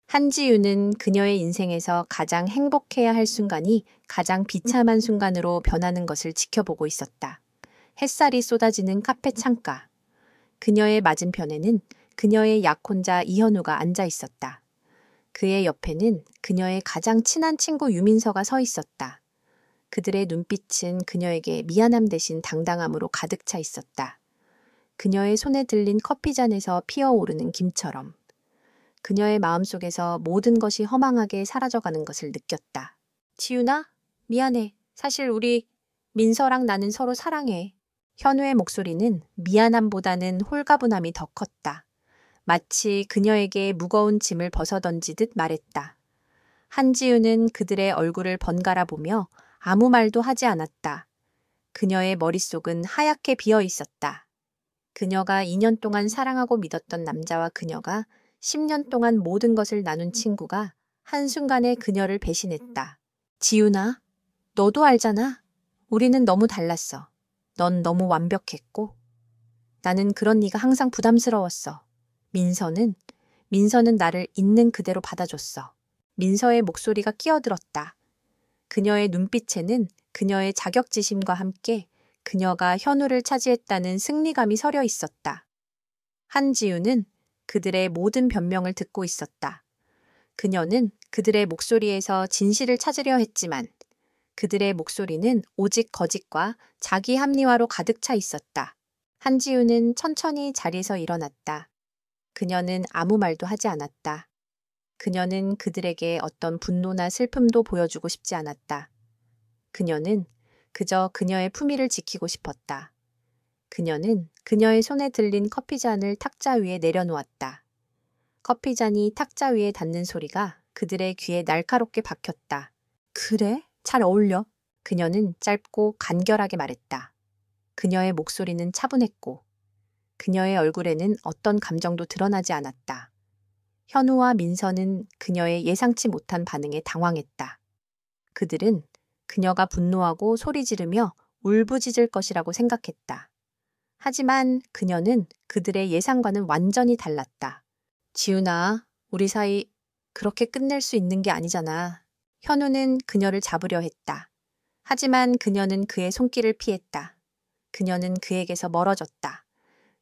한지우는 그녀의 인생에서 가장 행복해야 할 순간이 가장 비참한 순간으로 변하는 것을 지켜보고 있었다. 햇살이 쏟아지는 카페 창가. 그녀의 맞은편에는 그녀의 약혼자 이현우가 앉아 있었다. 그의 옆에는 그녀의 가장 친한 친구 유민서가 서 있었다. 그들의 눈빛은 그녀에게 미안함 대신 당당함으로 가득 차 있었다. 그녀의 손에 들린 커피잔에서 피어오르는 김처럼. 그녀의 마음속에서 모든 것이 허망하게 사라져가는 것을 느꼈다. 지윤아, 미안해. 사실 우리 민서랑 나는 서로 사랑해. 현우의 목소리는 미안함보다는 홀가분함이 더 컸다. 마치 그녀에게 무거운 짐을 벗어던지듯 말했다. 한지우는 그들의 얼굴을 번갈아 보며 아무 말도 하지 않았다. 그녀의 머릿속은 하얗게 비어 있었다. 그녀가 2년 동안 사랑하고 믿었던 남자와 그녀가 10년 동안 모든 것을 나눈 친구가 한순간에 그녀를 배신했다. 지윤아, 너도 알잖아. 우리는 너무 달랐어. 넌 너무 완벽했고. 나는 그런 네가 항상 부담스러웠어. 민서는 나를 있는 그대로 받아줬어. 민서의 목소리가 끼어들었다. 그녀의 눈빛에는 그녀의 자격지심과 함께 그녀가 현우를 차지했다는 승리감이 서려 있었다. 한지우는 그들의 모든 변명을 듣고 있었다. 그녀는 그들의 목소리에서 진실을 찾으려 했지만 그들의 목소리는 오직 거짓과 자기 합리화로 가득 차 있었다. 한지우는 천천히 자리에서 일어났다. 그녀는 아무 말도 하지 않았다. 그녀는 그들에게 어떤 분노나 슬픔도 보여주고 싶지 않았다. 그녀는 그저 그녀의 품위를 지키고 싶었다. 그녀는 그녀의 손에 들린 커피잔을 탁자 위에 내려놓았다. 커피잔이 탁자 위에 닿는 소리가 그들의 귀에 날카롭게 박혔다. 그래? 잘 어울려. 그녀는 짧고 간결하게 말했다. 그녀의 목소리는 차분했고 그녀의 얼굴에는 어떤 감정도 드러나지 않았다. 현우와 민서는 그녀의 예상치 못한 반응에 당황했다. 그들은 그녀가 분노하고 소리 지르며 울부짖을 것이라고 생각했다. 하지만 그녀는 그들의 예상과는 완전히 달랐다. 지훈아, 우리 사이 그렇게 끝낼 수 있는 게 아니잖아. 현우는 그녀를 잡으려 했다. 하지만 그녀는 그의 손길을 피했다. 그녀는 그에게서 멀어졌다.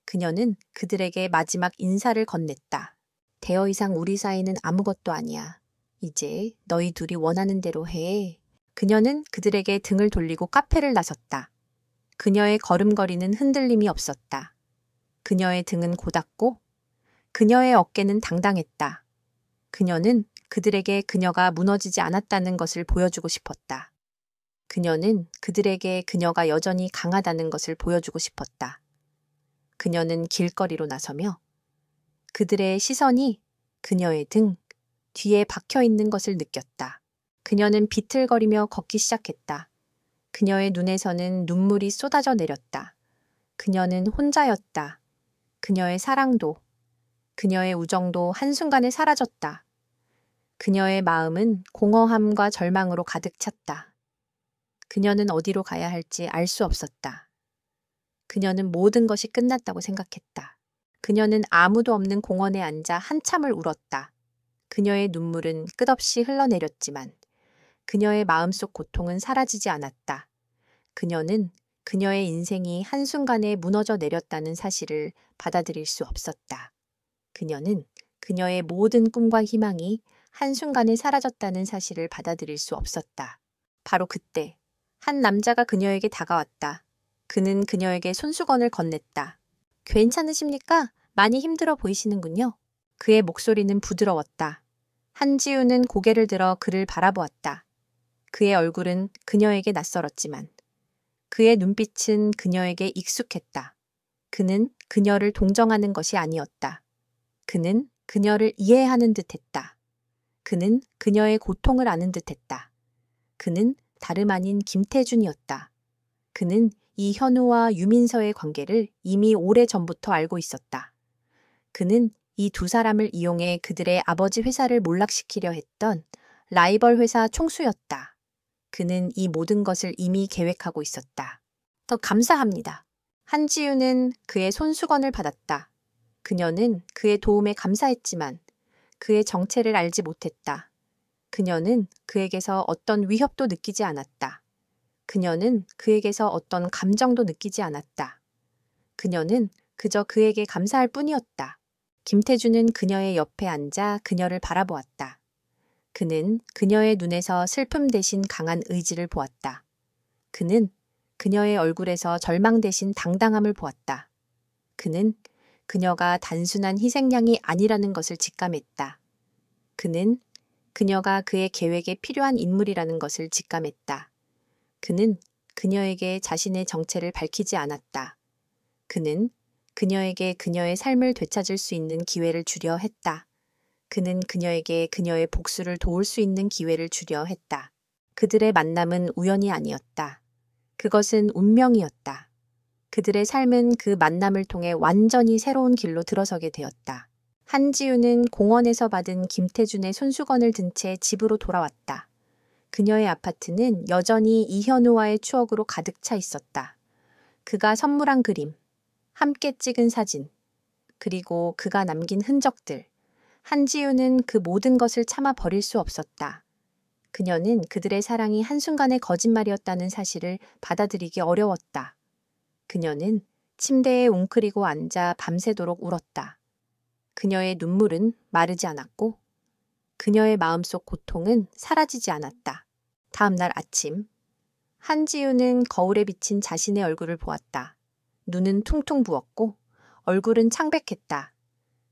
그녀는 그들에게 마지막 인사를 건넸다. 더 이상 우리 사이는 아무것도 아니야. 이제 너희 둘이 원하는 대로 해. 그녀는 그들에게 등을 돌리고 카페를 나섰다. 그녀의 걸음걸이는 흔들림이 없었다. 그녀의 등은 고닫고 그녀의 어깨는 당당했다. 그녀는 그들에게 그녀가 무너지지 않았다는 것을 보여주고 싶었다. 그녀는 그들에게 그녀가 여전히 강하다는 것을 보여주고 싶었다. 그녀는 길거리로 나서며 그들의 시선이 그녀의 등 뒤에 박혀 있는 것을 느꼈다. 그녀는 비틀거리며 걷기 시작했다. 그녀의 눈에서는 눈물이 쏟아져 내렸다. 그녀는 혼자였다. 그녀의 사랑도, 그녀의 우정도 한순간에 사라졌다. 그녀의 마음은 공허함과 절망으로 가득 찼다. 그녀는 어디로 가야 할지 알 수 없었다. 그녀는 모든 것이 끝났다고 생각했다. 그녀는 아무도 없는 공원에 앉아 한참을 울었다. 그녀의 눈물은 끝없이 흘러내렸지만 그녀의 마음속 고통은 사라지지 않았다. 그녀는 그녀의 인생이 한순간에 무너져 내렸다는 사실을 받아들일 수 없었다. 그녀는 그녀의 모든 꿈과 희망이 한순간에 사라졌다는 사실을 받아들일 수 없었다. 바로 그때 한 남자가 그녀에게 다가왔다. 그는 그녀에게 손수건을 건넸다. 괜찮으십니까? 많이 힘들어 보이시는군요. 그의 목소리는 부드러웠다. 한지우는 고개를 들어 그를 바라보았다. 그의 얼굴은 그녀에게 낯설었지만 그의 눈빛은 그녀에게 익숙했다. 그는 그녀를 동정하는 것이 아니었다. 그는 그녀를 이해하는 듯했다. 그는 그녀의 고통을 아는 듯했다. 그는 다름 아닌 김태준이었다. 그는 이현우와 유민서의 관계를 이미 오래전부터 알고 있었다. 그는 이 두 사람을 이용해 그들의 아버지 회사를 몰락시키려 했던 라이벌 회사 총수였다. 그는 이 모든 것을 이미 계획하고 있었다. 더 감사합니다. 한지우는 그의 손수건을 받았다. 그녀는 그의 도움에 감사했지만 그의 정체를 알지 못했다. 그녀는 그에게서 어떤 위협도 느끼지 않았다. 그녀는 그에게서 어떤 감정도 느끼지 않았다. 그녀는 그저 그에게 감사할 뿐이었다. 김태준은 그녀의 옆에 앉아 그녀를 바라보았다. 그는 그녀의 눈에서 슬픔 대신 강한 의지를 보았다. 그는 그녀의 얼굴에서 절망 대신 당당함을 보았다. 그는 그녀가 단순한 희생양이 아니라는 것을 직감했다. 그는 그녀가 그의 계획에 필요한 인물이라는 것을 직감했다. 그는 그녀에게 자신의 정체를 밝히지 않았다. 그는 그녀에게 그녀의 삶을 되찾을 수 있는 기회를 주려 했다. 그는 그녀에게 그녀의 복수를 도울 수 있는 기회를 주려 했다. 그들의 만남은 우연이 아니었다. 그것은 운명이었다. 그들의 삶은 그 만남을 통해 완전히 새로운 길로 들어서게 되었다. 한지우는 공원에서 받은 김태준의 손수건을 든 채 집으로 돌아왔다. 그녀의 아파트는 여전히 이현우와의 추억으로 가득 차 있었다. 그가 선물한 그림, 함께 찍은 사진, 그리고 그가 남긴 흔적들. 한지우는 그 모든 것을 참아 버릴 수 없었다. 그녀는 그들의 사랑이 한순간의 거짓말이었다는 사실을 받아들이기 어려웠다. 그녀는 침대에 웅크리고 앉아 밤새도록 울었다. 그녀의 눈물은 마르지 않았고 그녀의 마음속 고통은 사라지지 않았다. 다음 날 아침, 한지우는 거울에 비친 자신의 얼굴을 보았다. 눈은 퉁퉁 부었고 얼굴은 창백했다.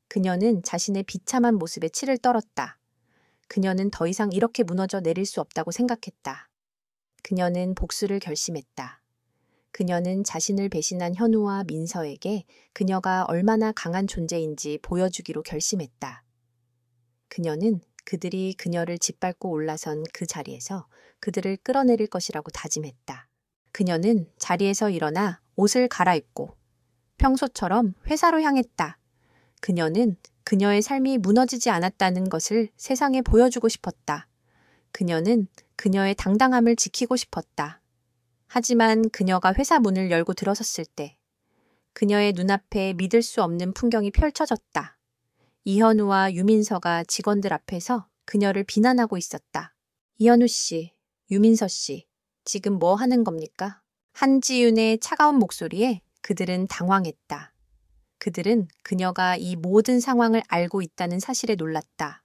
그녀는 자신의 비참한 모습에 치를 떨었다. 그녀는 더 이상 이렇게 무너져 내릴 수 없다고 생각했다. 그녀는 복수를 결심했다. 그녀는 자신을 배신한 현우와 민서에게 그녀가 얼마나 강한 존재인지 보여주기로 결심했다. 그녀는 그들이 그녀를 짓밟고 올라선 그 자리에서 그들을 끌어내릴 것이라고 다짐했다. 그녀는 자리에서 일어나 옷을 갈아입고 평소처럼 회사로 향했다. 그녀는 그녀의 삶이 무너지지 않았다는 것을 세상에 보여주고 싶었다. 그녀는 그녀의 당당함을 지키고 싶었다. 하지만 그녀가 회사 문을 열고 들어섰을 때 그녀의 눈앞에 믿을 수 없는 풍경이 펼쳐졌다. 이현우와 유민서가 직원들 앞에서 그녀를 비난하고 있었다. 이현우 씨, 유민서 씨, 지금 뭐 하는 겁니까? 한지윤의 차가운 목소리에 그들은 당황했다. 그들은 그녀가 이 모든 상황을 알고 있다는 사실에 놀랐다.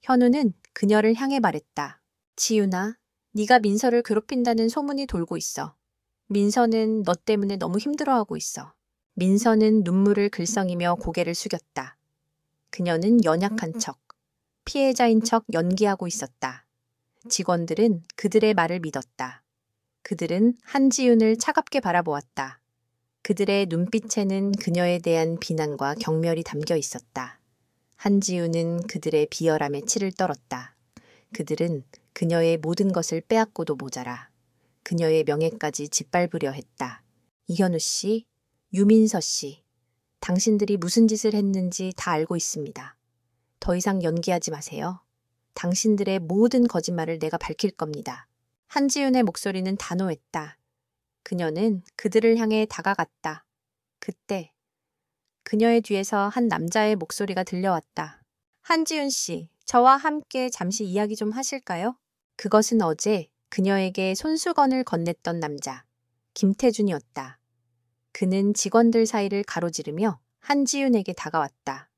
현우는 그녀를 향해 말했다. 지윤아, 네가 민서를 괴롭힌다는 소문이 돌고 있어. 민서는 너 때문에 너무 힘들어하고 있어. 민서는 눈물을 글썽이며 고개를 숙였다. 그녀는 연약한 척, 피해자인 척 연기하고 있었다. 직원들은 그들의 말을 믿었다. 그들은 한지윤을 차갑게 바라보았다. 그들의 눈빛에는 그녀에 대한 비난과 경멸이 담겨 있었다. 한지윤은 그들의 비열함에 치를 떨었다. 그들은 그녀의 모든 것을 빼앗고도 모자라 그녀의 명예까지 짓밟으려 했다. 이현우 씨, 유민서 씨, 당신들이 무슨 짓을 했는지 다 알고 있습니다. 더 이상 연기하지 마세요. 당신들의 모든 거짓말을 내가 밝힐 겁니다. 한지윤의 목소리는 단호했다. 그녀는 그들을 향해 다가갔다. 그때 그녀의 뒤에서 한 남자의 목소리가 들려왔다. 한지윤 씨, 저와 함께 잠시 이야기 좀 하실까요? 그것은 어제 그녀에게 손수건을 건넸던 남자, 김태준이었다. 그는 직원들 사이를 가로지르며 한지윤에게 다가왔다.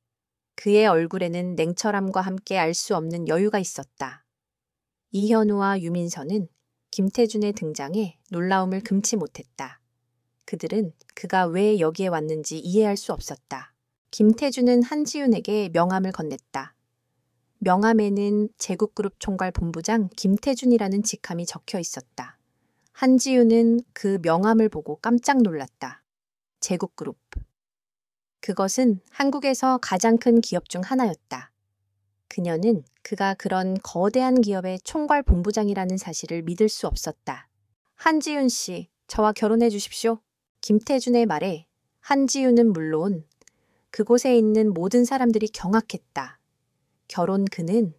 그의 얼굴에는 냉철함과 함께 알 수 없는 여유가 있었다. 이현우와 유민서는 김태준의 등장에 놀라움을 금치 못했다. 그들은 그가 왜 여기에 왔는지 이해할 수 없었다. 김태준은 한지윤에게 명함을 건넸다. 명함에는 제국그룹 총괄 본부장 김태준이라는 직함이 적혀 있었다. 한지윤은 그 명함을 보고 깜짝 놀랐다. 제국그룹. 그것은 한국에서 가장 큰 기업 중 하나였다. 그녀는 그가 그런 거대한 기업의 총괄 본부장이라는 사실을 믿을 수 없었다. 한지윤 씨, 저와 결혼해 주십시오. 김태준의 말에 한지윤은 물론 그곳에 있는 모든 사람들이 경악했다. 결혼 그는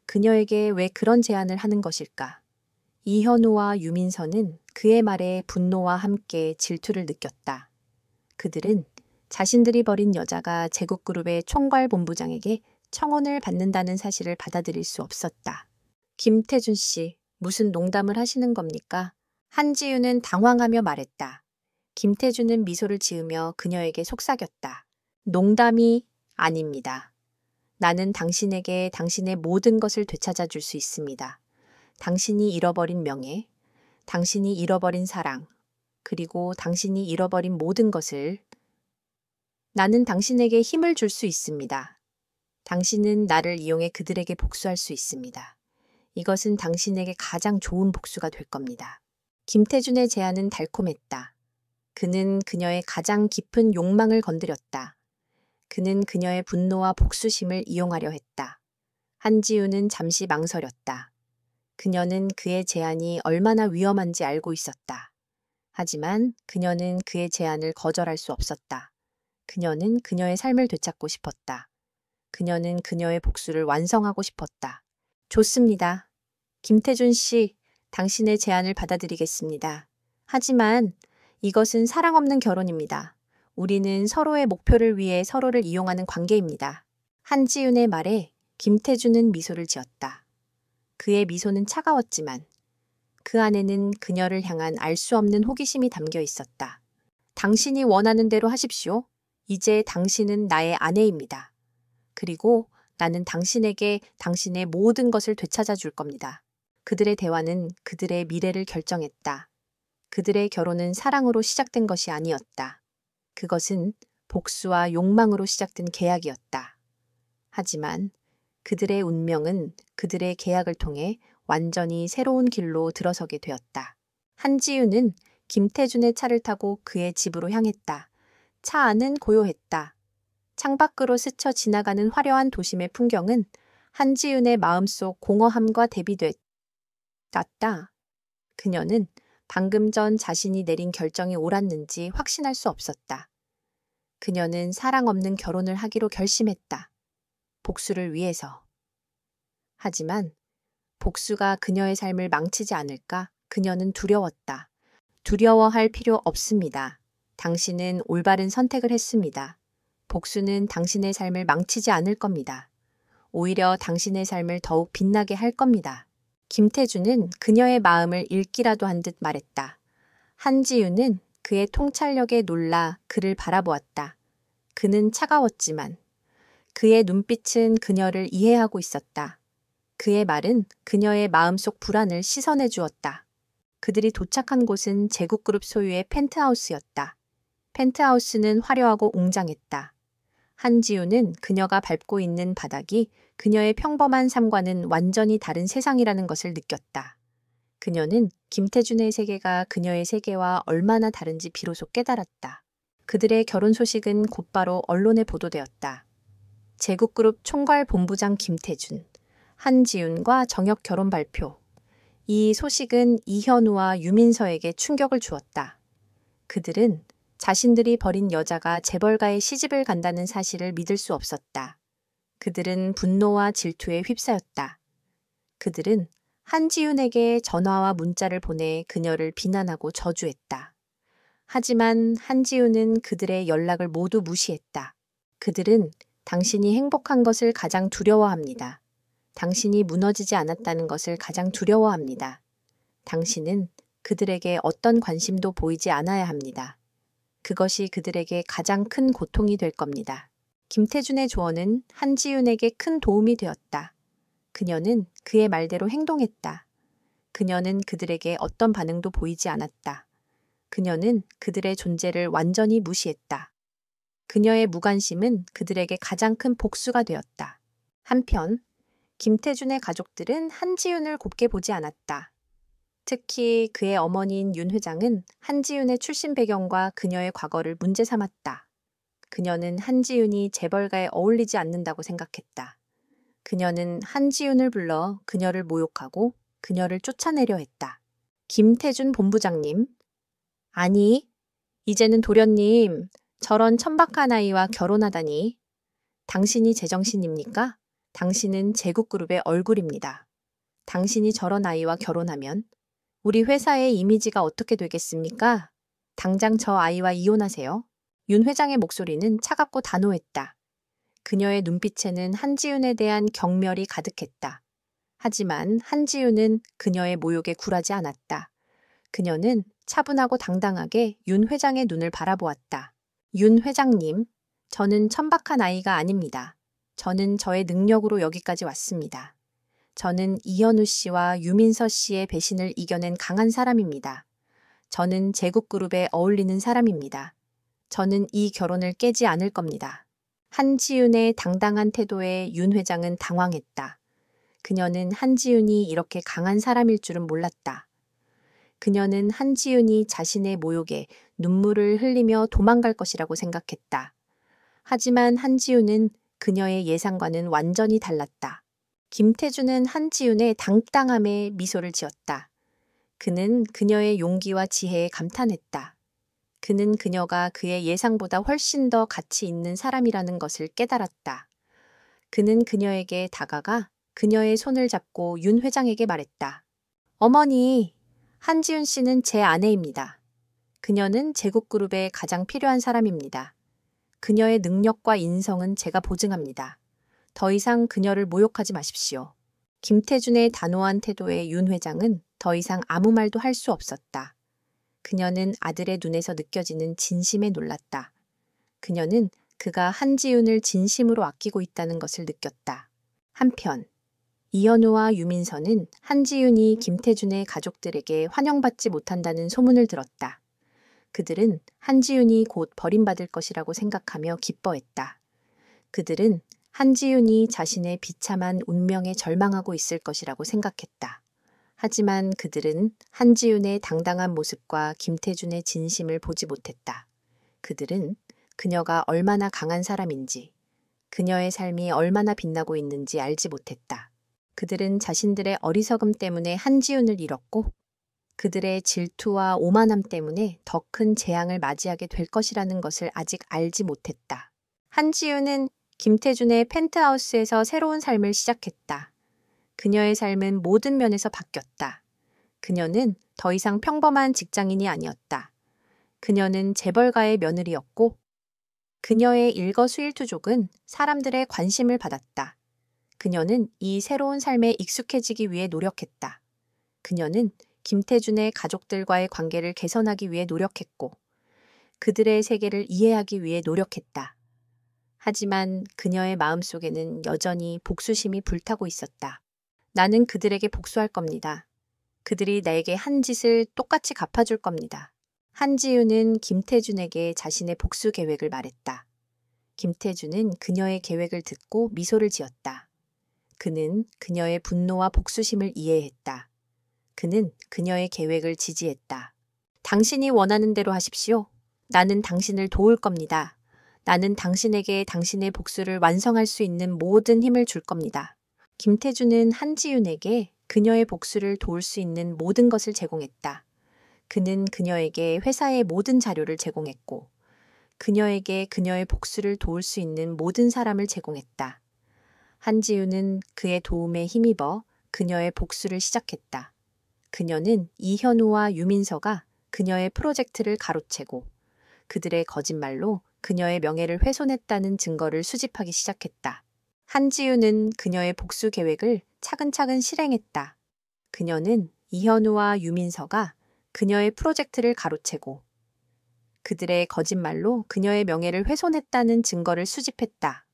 그녀에게 왜 그런 제안을 하는 것일까? 이현우와 유민서는 그의 말에 분노와 함께 질투를 느꼈다. 그들은 자신들이 버린 여자가 제국그룹의 총괄 본부장에게 청혼을 받는다는 사실을 받아들일 수 없었다. 김태준 씨, 무슨 농담을 하시는 겁니까? 한지윤은 당황하며 말했다. 김태준은 미소를 지으며 그녀에게 속삭였다. 농담이 아닙니다. 나는 당신에게 당신의 모든 것을 되찾아 줄 수 있습니다. 당신이 잃어버린 명예, 당신이 잃어버린 사랑, 그리고 당신이 잃어버린 모든 것을 나는 당신에게 힘을 줄 수 있습니다. 당신은 나를 이용해 그들에게 복수할 수 있습니다. 이것은 당신에게 가장 좋은 복수가 될 겁니다. 김태준의 제안은 달콤했다. 그는 그녀의 가장 깊은 욕망을 건드렸다. 그는 그녀의 분노와 복수심을 이용하려 했다. 한지우는 잠시 망설였다. 그녀는 그의 제안이 얼마나 위험한지 알고 있었다. 하지만 그녀는 그의 제안을 거절할 수 없었다. 그녀는 그녀의 삶을 되찾고 싶었다. 그녀는 그녀의 복수를 완성하고 싶었다. 좋습니다. 김태준 씨, 당신의 제안을 받아들이겠습니다. 하지만 이것은 사랑 없는 결혼입니다. 우리는 서로의 목표를 위해 서로를 이용하는 관계입니다. 한지윤의 말에 김태준은 미소를 지었다. 그의 미소는 차가웠지만 그 안에는 그녀를 향한 알 수 없는 호기심이 담겨 있었다. 당신이 원하는 대로 하십시오. 이제 당신은 나의 아내입니다. 그리고 나는 당신에게 당신의 모든 것을 되찾아 줄 겁니다. 그들의 대화는 그들의 미래를 결정했다. 그들의 결혼은 사랑으로 시작된 것이 아니었다. 그것은 복수와 욕망으로 시작된 계약이었다. 하지만 그들의 운명은 그들의 계약을 통해 완전히 새로운 길로 들어서게 되었다. 한지윤은 김태준의 차를 타고 그의 집으로 향했다. 차 안은 고요했다. 창밖으로 스쳐 지나가는 화려한 도심의 풍경은 한지윤의 마음속 공허함과 대비됐다. 그녀는 방금 전 자신이 내린 결정이 옳았는지 확신할 수 없었다. 그녀는 사랑 없는 결혼을 하기로 결심했다. 복수를 위해서. 하지만 복수가 그녀의 삶을 망치지 않을까 그녀는 두려웠다. 두려워할 필요 없습니다. 당신은 올바른 선택을 했습니다. 복수는 당신의 삶을 망치지 않을 겁니다. 오히려 당신의 삶을 더욱 빛나게 할 겁니다. 김태준은 그녀의 마음을 읽기라도 한 듯 말했다. 한지윤은 그의 통찰력에 놀라 그를 바라보았다. 그는 차가웠지만 그의 눈빛은 그녀를 이해하고 있었다. 그의 말은 그녀의 마음속 불안을 씻어내 주었다. 그들이 도착한 곳은 제국그룹 소유의 펜트하우스였다. 펜트하우스는 화려하고 웅장했다. 한지우는 그녀가 밟고 있는 바닥이 그녀의 평범한 삶과는 완전히 다른 세상이라는 것을 느꼈다. 그녀는 김태준의 세계가 그녀의 세계와 얼마나 다른지 비로소 깨달았다. 그들의 결혼 소식은 곧바로 언론에 보도되었다. 제국그룹 총괄 본부장 김태준, 한지윤과 정역 결혼 발표. 이 소식은 이현우와 유민서에게 충격을 주었다. 그들은 자신들이 버린 여자가 재벌가의 시집을 간다는 사실을 믿을 수 없었다. 그들은 분노와 질투에 휩싸였다. 그들은 한지윤에게 전화와 문자를 보내 그녀를 비난하고 저주했다. 하지만 한지윤은 그들의 연락을 모두 무시했다. 그들은 당신이 행복한 것을 가장 두려워합니다. 당신이 무너지지 않았다는 것을 가장 두려워합니다. 당신은 그들에게 어떤 관심도 보이지 않아야 합니다. 그것이 그들에게 가장 큰 고통이 될 겁니다. 김태준의 조언은 한지윤에게 큰 도움이 되었다. 그녀는 그의 말대로 행동했다. 그녀는 그들에게 어떤 반응도 보이지 않았다. 그녀는 그들의 존재를 완전히 무시했다. 그녀의 무관심은 그들에게 가장 큰 복수가 되었다. 한편 김태준의 가족들은 한지윤을 곱게 보지 않았다. 특히 그의 어머니인 윤 회장은 한지윤의 출신 배경과 그녀의 과거를 문제 삼았다. 그녀는 한지윤이 재벌가에 어울리지 않는다고 생각했다. 그녀는 한지윤을 불러 그녀를 모욕하고 그녀를 쫓아내려 했다. 김태준 본부장님, 아니, 이제는 도련님, 저런 천박한 아이와 결혼하다니. 당신이 제정신입니까? 당신은 제국그룹의 얼굴입니다. 당신이 저런 아이와 결혼하면 우리 회사의 이미지가 어떻게 되겠습니까? 당장 저 아이와 이혼하세요. 윤 회장의 목소리는 차갑고 단호했다. 그녀의 눈빛에는 한지윤에 대한 경멸이 가득했다. 하지만 한지윤은 그녀의 모욕에 굴하지 않았다. 그녀는 차분하고 당당하게 윤 회장의 눈을 바라보았다. 윤 회장님, 저는 천박한 아이가 아닙니다. 저는 저의 능력으로 여기까지 왔습니다. 저는 이현우 씨와 유민서 씨의 배신을 이겨낸 강한 사람입니다. 저는 제국그룹에 어울리는 사람입니다. 저는 이 결혼을 깨지 않을 겁니다. 한지윤의 당당한 태도에 윤 회장은 당황했다. 그녀는 한지윤이 이렇게 강한 사람일 줄은 몰랐다. 그녀는 한지윤이 자신의 모욕에 눈물을 흘리며 도망갈 것이라고 생각했다. 하지만 한지윤은 그녀의 예상과는 완전히 달랐다. 김태준은 한지윤의 당당함에 미소를 지었다. 그는 그녀의 용기와 지혜에 감탄했다. 그는 그녀가 그의 예상보다 훨씬 더 가치 있는 사람이라는 것을 깨달았다. 그는 그녀에게 다가가 그녀의 손을 잡고 윤 회장에게 말했다. 어머니, 한지윤 씨는 제 아내입니다. 그녀는 제국그룹에 가장 필요한 사람입니다. 그녀의 능력과 인성은 제가 보증합니다. 더 이상 그녀를 모욕하지 마십시오. 김태준의 단호한 태도에 윤 회장은 더 이상 아무 말도 할 수 없었다. 그녀는 아들의 눈에서 느껴지는 진심에 놀랐다. 그녀는 그가 한지윤을 진심으로 아끼고 있다는 것을 느꼈다. 한편 이현우와 유민서는 한지윤이 김태준의 가족들에게 환영받지 못한다는 소문을 들었다. 그들은 한지윤이 곧 버림받을 것이라고 생각하며 기뻐했다. 그들은 한지윤이 자신의 비참한 운명에 절망하고 있을 것이라고 생각했다. 하지만 그들은 한지윤의 당당한 모습과 김태준의 진심을 보지 못했다. 그들은 그녀가 얼마나 강한 사람인지, 그녀의 삶이 얼마나 빛나고 있는지 알지 못했다. 그들은 자신들의 어리석음 때문에 한지윤을 잃었고, 그들의 질투와 오만함 때문에 더 큰 재앙을 맞이하게 될 것이라는 것을 아직 알지 못했다. 한지윤은 김태준의 펜트하우스에서 새로운 삶을 시작했다. 그녀의 삶은 모든 면에서 바뀌었다. 그녀는 더 이상 평범한 직장인이 아니었다. 그녀는 재벌가의 며느리였고, 그녀의 일거수일투족은 사람들의 관심을 받았다. 그녀는 이 새로운 삶에 익숙해지기 위해 노력했다. 그녀는 김태준의 가족들과의 관계를 개선하기 위해 노력했고, 그들의 세계를 이해하기 위해 노력했다. 하지만 그녀의 마음속에는 여전히 복수심이 불타고 있었다. 나는 그들에게 복수할 겁니다. 그들이 나에게 한 짓을 똑같이 갚아줄 겁니다. 한지윤은 김태준에게 자신의 복수 계획을 말했다. 김태준은 그녀의 계획을 듣고 미소를 지었다. 그는 그녀의 분노와 복수심을 이해했다. 그는 그녀의 계획을 지지했다. 당신이 원하는 대로 하십시오. 나는 당신을 도울 겁니다. 나는 당신에게 당신의 복수를 완성할 수 있는 모든 힘을 줄 겁니다. 김태준은 한지윤에게 그녀의 복수를 도울 수 있는 모든 것을 제공했다. 그는 그녀에게 회사의 모든 자료를 제공했고, 그녀에게 그녀의 복수를 도울 수 있는 모든 사람을 제공했다. 한지윤은 그의 도움에 힘입어 그녀의 복수를 시작했다. 그녀는 이현우와 유민서가 그녀의 프로젝트를 가로채고, 그들의 거짓말로 그녀의 명예를 훼손했다는 증거를 수집하기 시작했다. 한지윤은 그녀의 복수 계획을 차근차근 실행했다. 그녀는 이현우와 유민서가 그녀의 프로젝트를 가로채고, 그들의 거짓말로 그녀의 명예를 훼손했다는 증거를 수집했다.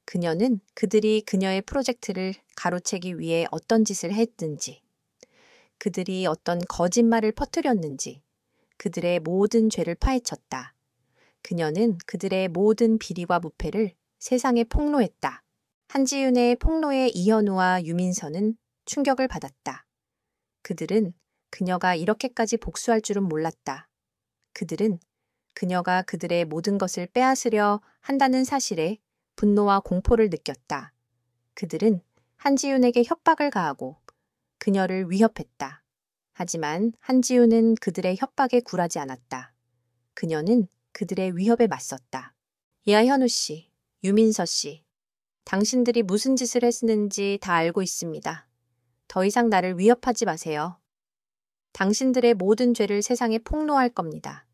그녀는 그들이 그녀의 프로젝트를 가로채기 위해 어떤 짓을 했든지, 그들이 어떤 거짓말을 퍼뜨렸는지, 그들의 모든 죄를 파헤쳤다. 그녀는 그들의 모든 비리와 부패를 세상에 폭로했다. 한지윤의 폭로에 이현우와 유민서는 충격을 받았다. 그들은 그녀가 이렇게까지 복수할 줄은 몰랐다. 그들은 그녀가 그들의 모든 것을 빼앗으려 한다는 사실에 분노와 공포를 느꼈다. 그들은 한지윤에게 협박을 가하고 그녀를 위협했다. 하지만 한지윤은 그들의 협박에 굴하지 않았다. 그녀는 그들의 위협에 맞섰다. 야, 현우 씨, 유민서 씨, 당신들이 무슨 짓을 했는지 다 알고 있습니다. 더 이상 나를 위협하지 마세요. 당신들의 모든 죄를 세상에 폭로할 겁니다.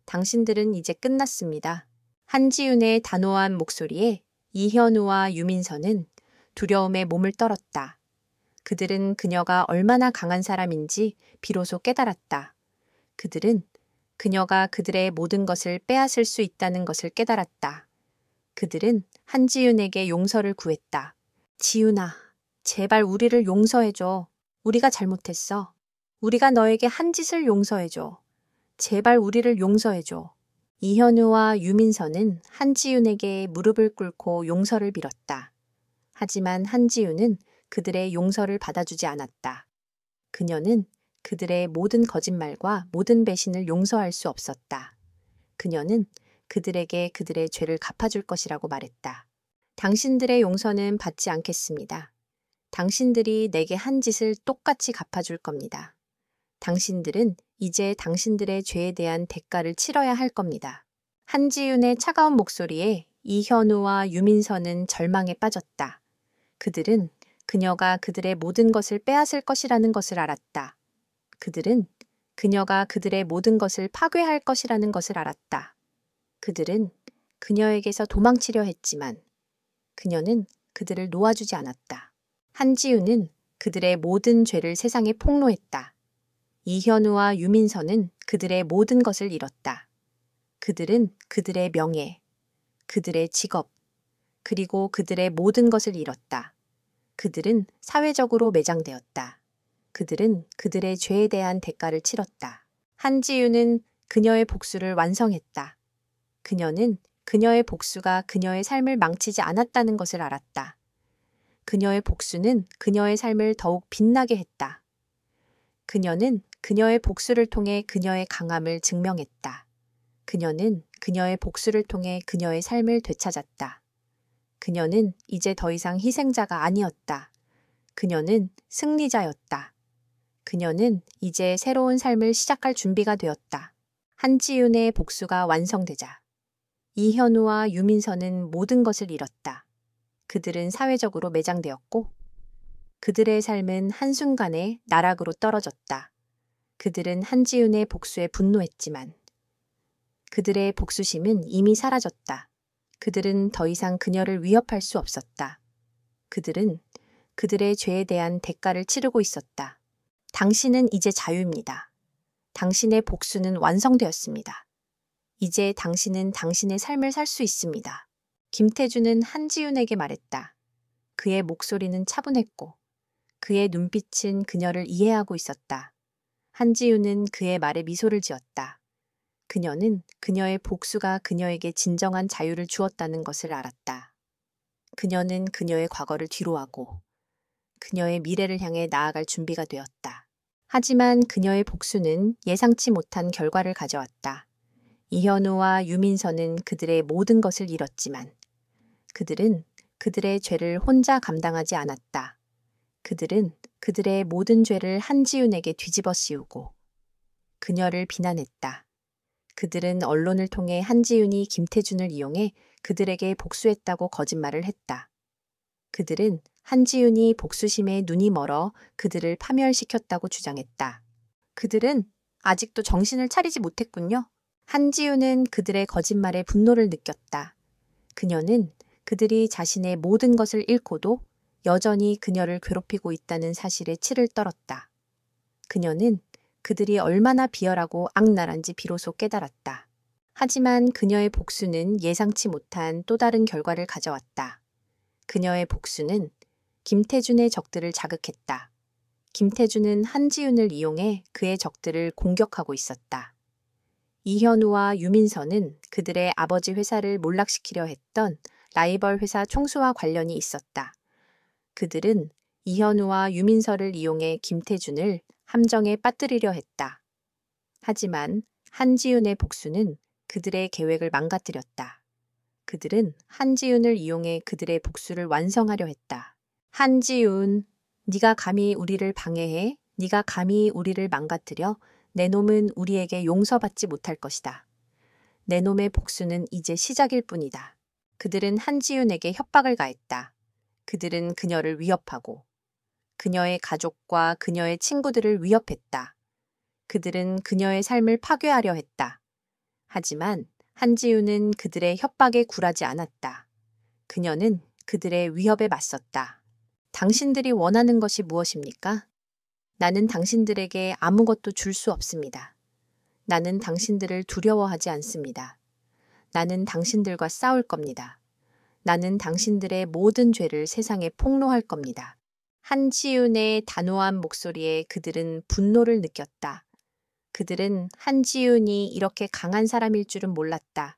당신들은 이제 끝났습니다. 한지윤의 단호한 목소리에 이현우와 유민서는 두려움에 몸을 떨었다. 그들은 그녀가 얼마나 강한 사람인지 비로소 깨달았다. 그들은 그녀가 그들의 모든 것을 빼앗을 수 있다는 것을 깨달았다. 그들은 한지윤에게 용서를 구했다. 지윤아, 제발 우리를 용서해줘. 우리가 잘못했어. 우리가 너에게 한 짓을 용서해줘. 제발 우리를 용서해줘. 이현우와 유민서는 한지윤에게 무릎을 꿇고 용서를 빌었다. 하지만 한지윤은 그들의 용서를 받아주지 않았다. 그녀는 그들의 모든 거짓말과 모든 배신을 용서할 수 없었다. 그녀는 그들에게 그들의 죄를 갚아줄 것이라고 말했다. 당신들의 용서는 받지 않겠습니다. 당신들이 내게 한 짓을 똑같이 갚아줄 겁니다. 당신들은 이제 당신들의 죄에 대한 대가를 치러야 할 겁니다. 한지윤의 차가운 목소리에 이현우와 유민서는 절망에 빠졌다. 그들은 그녀가 그들의 모든 것을 빼앗을 것이라는 것을 알았다. 그들은 그녀가 그들의 모든 것을 파괴할 것이라는 것을 알았다. 그들은 그녀에게서 도망치려 했지만 그녀는 그들을 놓아주지 않았다. 한지윤은 그들의 모든 죄를 세상에 폭로했다. 이현우와 유민서는 그들의 모든 것을 잃었다. 그들은 그들의 명예, 그들의 직업, 그리고 그들의 모든 것을 잃었다. 그들은 사회적으로 매장되었다. 그들은 그들의 죄에 대한 대가를 치렀다. 한지윤은 그녀의 복수를 완성했다. 그녀는 그녀의 복수가 그녀의 삶을 망치지 않았다는 것을 알았다. 그녀의 복수는 그녀의 삶을 더욱 빛나게 했다. 그녀는 그녀의 복수를 통해 그녀의 강함을 증명했다. 그녀는 그녀의 복수를 통해 그녀의 삶을 되찾았다. 그녀는 이제 더 이상 희생자가 아니었다. 그녀는 승리자였다. 그녀는 이제 새로운 삶을 시작할 준비가 되었다. 한지윤의 복수가 완성되자 이현우와 유민서는 모든 것을 잃었다. 그들은 사회적으로 매장되었고 그들의 삶은 한순간에 나락으로 떨어졌다. 그들은 한지윤의 복수에 분노했지만 그들의 복수심은 이미 사라졌다. 그들은 더 이상 그녀를 위협할 수 없었다. 그들은 그들의 죄에 대한 대가를 치르고 있었다. 당신은 이제 자유입니다. 당신의 복수는 완성되었습니다. 이제 당신은 당신의 삶을 살 수 있습니다. 김태준은 한지윤에게 말했다. 그의 목소리는 차분했고 그의 눈빛은 그녀를 이해하고 있었다. 한지윤은 그의 말에 미소를 지었다. 그녀는 그녀의 복수가 그녀에게 진정한 자유를 주었다는 것을 알았다. 그녀는 그녀의 과거를 뒤로하고 그녀의 미래를 향해 나아갈 준비가 되었다. 하지만 그녀의 복수는 예상치 못한 결과를 가져왔다. 이현우와 유민서는 그들의 모든 것을 잃었지만 그들은 그들의 죄를 혼자 감당하지 않았다. 그들은 그들의 모든 죄를 한지윤에게 뒤집어 씌우고 그녀를 비난했다. 그들은 언론을 통해 한지윤이 김태준을 이용해 그들에게 복수했다고 거짓말을 했다. 그들은 한지윤이 복수심에 눈이 멀어 그들을 파멸시켰다고 주장했다. 그들은 아직도 정신을 차리지 못했군요. 한지윤은 그들의 거짓말에 분노를 느꼈다. 그녀는 그들이 자신의 모든 것을 잃고도 여전히 그녀를 괴롭히고 있다는 사실에 치를 떨었다. 그녀는 그들이 얼마나 비열하고 악랄한지 비로소 깨달았다. 하지만 그녀의 복수는 예상치 못한 또 다른 결과를 가져왔다. 그녀의 복수는 김태준의 적들을 자극했다. 김태준은 한지윤을 이용해 그의 적들을 공격하고 있었다. 이현우와 유민서는 그들의 아버지 회사를 몰락시키려 했던 라이벌 회사 총수와 관련이 있었다. 그들은 이현우와 유민서를 이용해 김태준을 함정에 빠뜨리려 했다. 하지만 한지윤의 복수는 그들의 계획을 망가뜨렸다. 그들은 한지윤을 이용해 그들의 복수를 완성하려 했다. 한지윤, 네가 감히 우리를 방해해? 네가 감히 우리를 망가뜨려? 내 놈은 우리에게 용서받지 못할 것이다. 내 놈의 복수는 이제 시작일 뿐이다. 그들은 한지윤에게 협박을 가했다. 그들은 그녀를 위협하고 그녀의 가족과 그녀의 친구들을 위협했다. 그들은 그녀의 삶을 파괴하려 했다. 하지만 한지윤은 그들의 협박에 굴하지 않았다. 그녀는 그들의 위협에 맞섰다. 당신들이 원하는 것이 무엇입니까? 나는 당신들에게 아무것도 줄 수 없습니다. 나는 당신들을 두려워하지 않습니다. 나는 당신들과 싸울 겁니다. 나는 당신들의 모든 죄를 세상에 폭로할 겁니다. 한지윤의 단호한 목소리에 그들은 분노를 느꼈다. 그들은 한지윤이 이렇게 강한 사람일 줄은 몰랐다.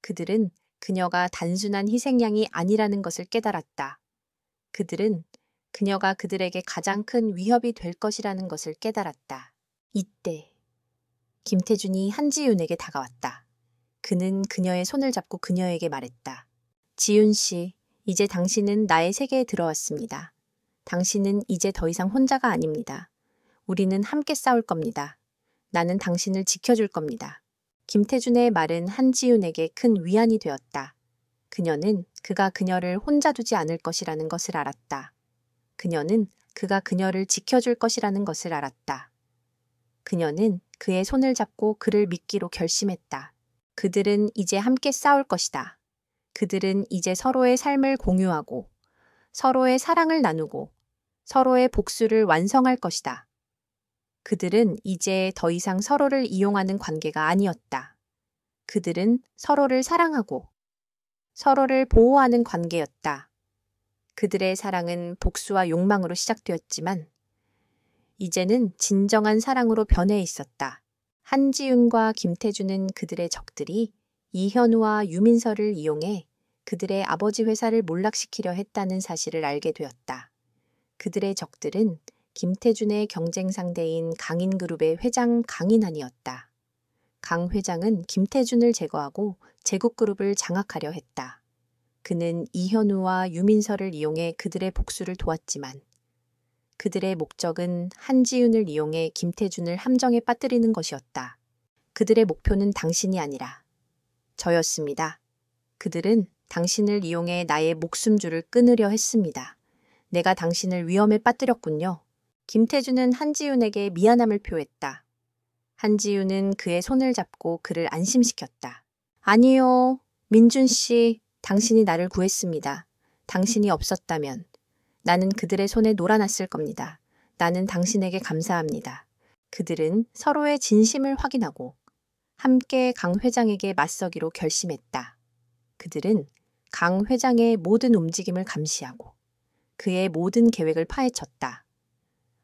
그들은 그녀가 단순한 희생양이 아니라는 것을 깨달았다. 그들은 그녀가 그들에게 가장 큰 위협이 될 것이라는 것을 깨달았다. 이때 김태준이 한지윤에게 다가왔다. 그는 그녀의 손을 잡고 그녀에게 말했다. 지윤 씨, 이제 당신은 나의 세계에 들어왔습니다. 당신은 이제 더 이상 혼자가 아닙니다. 우리는 함께 싸울 겁니다. 나는 당신을 지켜줄 겁니다. 김태준의 말은 한지윤에게 큰 위안이 되었다. 그녀는 그가 그녀를 혼자 두지 않을 것이라는 것을 알았다. 그녀는 그가 그녀를 지켜줄 것이라는 것을 알았다. 그녀는 그의 손을 잡고 그를 믿기로 결심했다. 그들은 이제 함께 싸울 것이다. 그들은 이제 서로의 삶을 공유하고 서로의 사랑을 나누고 서로의 복수를 완성할 것이다. 그들은 이제 더 이상 서로를 이용하는 관계가 아니었다. 그들은 서로를 사랑하고 서로를 보호하는 관계였다. 그들의 사랑은 복수와 욕망으로 시작되었지만 이제는 진정한 사랑으로 변해 있었다. 한지윤과 김태준은 그들의 적들이 이현우와 유민서를 이용해 그들의 아버지 회사를 몰락시키려 했다는 사실을 알게 되었다. 그들의 적들은 김태준의 경쟁 상대인 강인그룹의 회장 강인한이었다. 강 회장은 김태준을 제거하고 제국그룹을 장악하려 했다. 그는 이현우와 유민서를 이용해 그들의 복수를 도왔지만 그들의 목적은 한지윤을 이용해 김태준을 함정에 빠뜨리는 것이었다. 그들의 목표는 당신이 아니라 저였습니다. 그들은 당신을 이용해 나의 목숨줄을 끊으려 했습니다. 내가 당신을 위험에 빠뜨렸군요. 김태준은 한지윤에게 미안함을 표했다. 한지윤은 그의 손을 잡고 그를 안심시켰다. 아니요, 민준 씨, 당신이 나를 구했습니다. 당신이 없었다면 나는 그들의 손에 놀아났을 겁니다. 나는 당신에게 감사합니다. 그들은 서로의 진심을 확인하고 함께 강 회장에게 맞서기로 결심했다. 그들은 강 회장의 모든 움직임을 감시하고 그의 모든 계획을 파헤쳤다.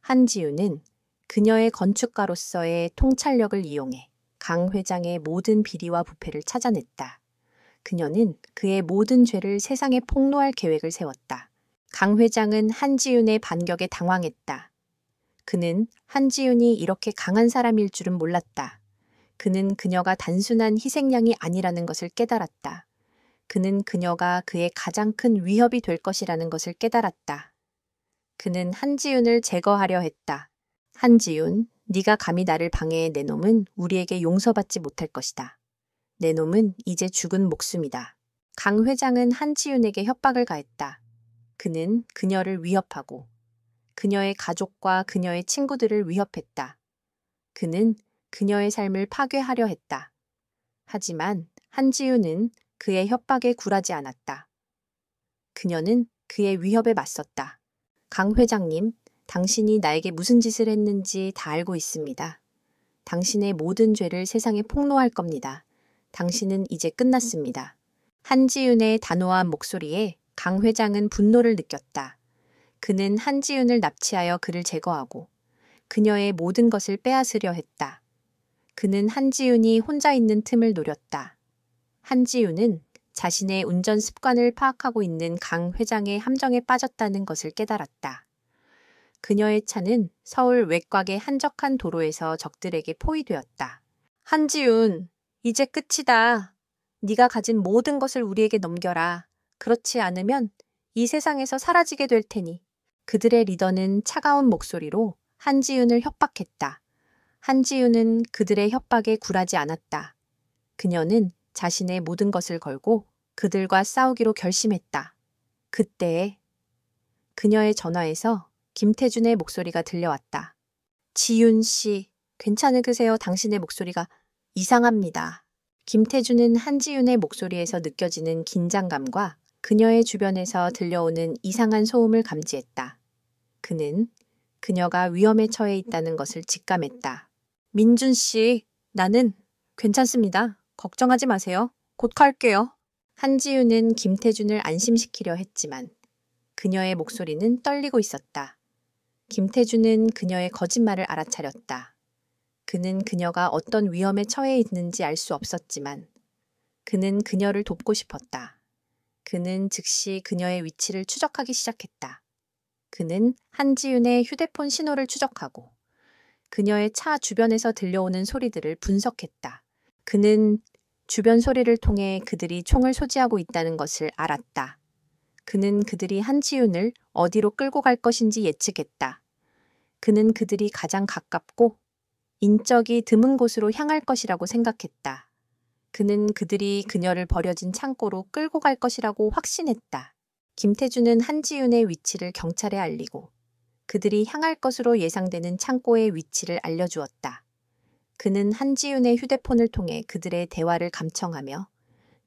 한지윤은 그녀의 건축가로서의 통찰력을 이용해 강 회장의 모든 비리와 부패를 찾아냈다. 그녀는 그의 모든 죄를 세상에 폭로할 계획을 세웠다. 강 회장은 한지윤의 반격에 당황했다. 그는 한지윤이 이렇게 강한 사람일 줄은 몰랐다. 그는 그녀가 단순한 희생양이 아니라는 것을 깨달았다. 그는 그녀가 그의 가장 큰 위협이 될 것이라는 것을 깨달았다. 그는 한지윤을 제거하려 했다. 한지윤, 네가 감히 나를 방해해 내 놈은 우리에게 용서받지 못할 것이다. 내 놈은 이제 죽은 목숨이다. 강 회장은 한지윤에게 협박을 가했다. 그는 그녀를 위협하고 그녀의 가족과 그녀의 친구들을 위협했다. 그는 그녀의 삶을 파괴하려 했다. 하지만 한지윤은 그의 협박에 굴하지 않았다. 그녀는 그의 위협에 맞섰다. 강 회장님, 당신이 나에게 무슨 짓을 했는지 다 알고 있습니다. 당신의 모든 죄를 세상에 폭로할 겁니다. 당신은 이제 끝났습니다. 한지윤의 단호한 목소리에 강 회장은 분노를 느꼈다. 그는 한지윤을 납치하여 그를 제거하고 그녀의 모든 것을 빼앗으려 했다. 그는 한지윤이 혼자 있는 틈을 노렸다. 한지윤은 자신의 운전 습관을 파악하고 있는 강 회장의 함정에 빠졌다는 것을 깨달았다. 그녀의 차는 서울 외곽의 한적한 도로에서 적들에게 포위되었다. 한지윤, 이제 끝이다. 네가 가진 모든 것을 우리에게 넘겨라. 그렇지 않으면 이 세상에서 사라지게 될 테니. 그들의 리더는 차가운 목소리로 한지윤을 협박했다. 한지윤은 그들의 협박에 굴하지 않았다. 그녀는 자신의 모든 것을 걸고 그들과 싸우기로 결심했다. 그때 그녀의 전화에서 김태준의 목소리가 들려왔다. 지윤 씨, 괜찮으세요? 당신의 목소리가 이상합니다. 김태준은 한지윤의 목소리에서 느껴지는 긴장감과 그녀의 주변에서 들려오는 이상한 소음을 감지했다. 그는 그녀가 위험에 처해 있다는 것을 직감했다. 민준 씨, 나는 괜찮습니다. 걱정하지 마세요. 곧 갈게요. 한지우는 김태준을 안심시키려 했지만 그녀의 목소리는 떨리고 있었다. 김태준은 그녀의 거짓말을 알아차렸다. 그는 그녀가 어떤 위험에 처해 있는지 알 수 없었지만 그는 그녀를 돕고 싶었다. 그는 즉시 그녀의 위치를 추적하기 시작했다. 그는 한지윤의 휴대폰 신호를 추적하고 그녀의 차 주변에서 들려오는 소리들을 분석했다. 그는 주변 소리를 통해 그들이 총을 소지하고 있다는 것을 알았다. 그는 그들이 한지윤을 어디로 끌고 갈 것인지 예측했다. 그는 그들이 가장 가깝고 인적이 드문 곳으로 향할 것이라고 생각했다. 그는 그들이 그녀를 버려진 창고로 끌고 갈 것이라고 확신했다. 김태준은 한지윤의 위치를 경찰에 알리고 그들이 향할 것으로 예상되는 창고의 위치를 알려주었다. 그는 한지윤의 휴대폰을 통해 그들의 대화를 감청하며